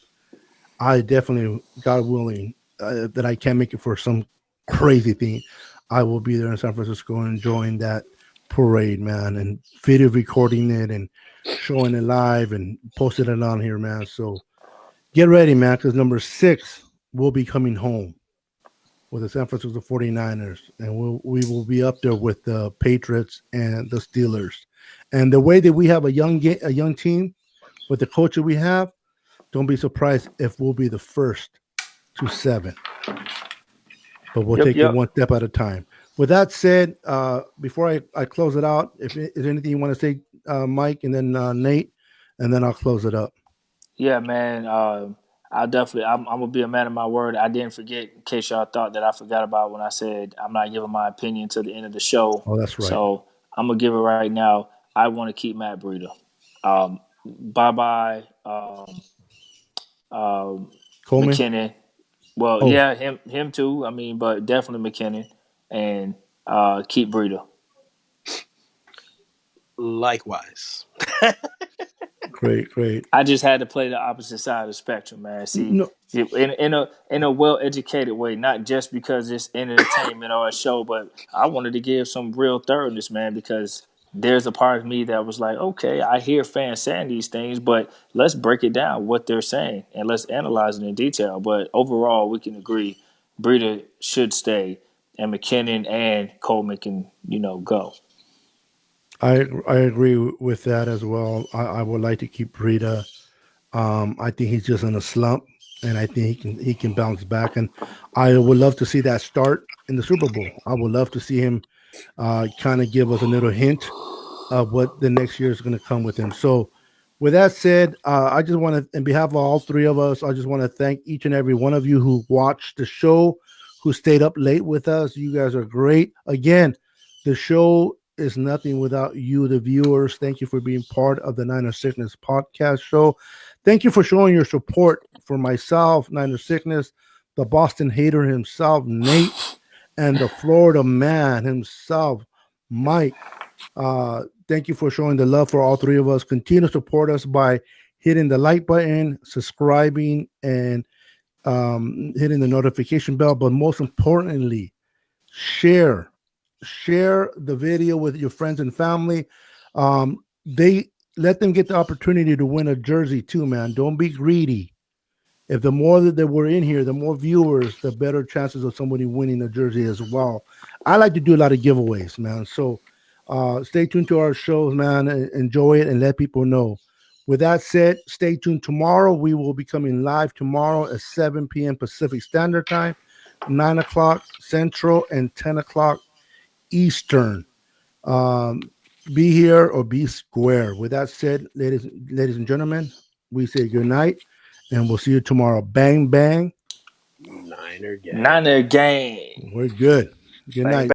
I definitely, God willing, that I can't make it for some crazy thing. I will be there in San Francisco enjoying that parade, man, and video recording it and showing it live and posting it on here, man. So get ready, man, because number 6 will be coming home with the San Francisco 49ers, and we will be up there with the Patriots and the Steelers. And the way that we have a young team with the coach that we have, don't be surprised if we'll be the first to 7. But we'll yep, take it yep. one step at a time. With that said, before I close it out, if is anything you want to say, Mike, and then Nate, and then I'll close it up. Yeah, man. I definitely. I'm gonna be a man of my word. I didn't forget. In case y'all thought that I forgot about when I said I'm not giving my opinion to the end of the show. Oh, that's right. So I'm gonna give it right now. I want to keep Matt Breida. Bye bye. Coleman. McKinnon. Well, Oh, yeah, him too. I mean, but definitely McKinnon. and keep Breida. Likewise. Great. I just had to play the opposite side of the spectrum, man. See, No, in a well educated way, not just because it's entertainment or a show, but I wanted to give some real thoroughness, man, because there's a part of me that was like, okay, I hear fans saying these things, but let's break it down what they're saying and let's analyze it in detail. But overall, we can agree Breida should stay, and McKinnon and Coleman can, go. I agree with that as well. I would like to keep Breida. I think he's just in a slump, and I think he can bounce back. And I would love to see that start in the Super Bowl. I would love to see him kind of give us a little hint of what the next year is going to come with him. So, with that said, I just want to, in behalf of all three of us, I just want to thank each and every one of you who watched the show, who stayed up late with us. You guys are great. Again, the show is nothing without you, the viewers. Thank you for being part of the Niner Sickness podcast show. Thank you for showing your support for myself, Niner Sickness, the Boston hater himself, Nate, and the Florida man himself, Mike. Thank you for showing the love for all three of us. Continue to support us by hitting the like button, subscribing, and hitting the notification bell. But most importantly, share the video with your friends and family. They let them get the opportunity to win a jersey too, man. Don't be greedy. If the more that we're in here, the more viewers, the better chances of somebody winning a jersey as well. I like to do a lot of giveaways, man. So stay tuned to our shows, man. Enjoy it and let people know. With that said, stay tuned tomorrow. We will be coming live tomorrow at 7 p.m. Pacific Standard Time, 9 o'clock Central, and 10 o'clock Eastern. Be here or be square. With that said, ladies and gentlemen, we say good night, and we'll see you tomorrow. Bang, bang. Niner gang. Niner gang. We're good. Good Bang, night.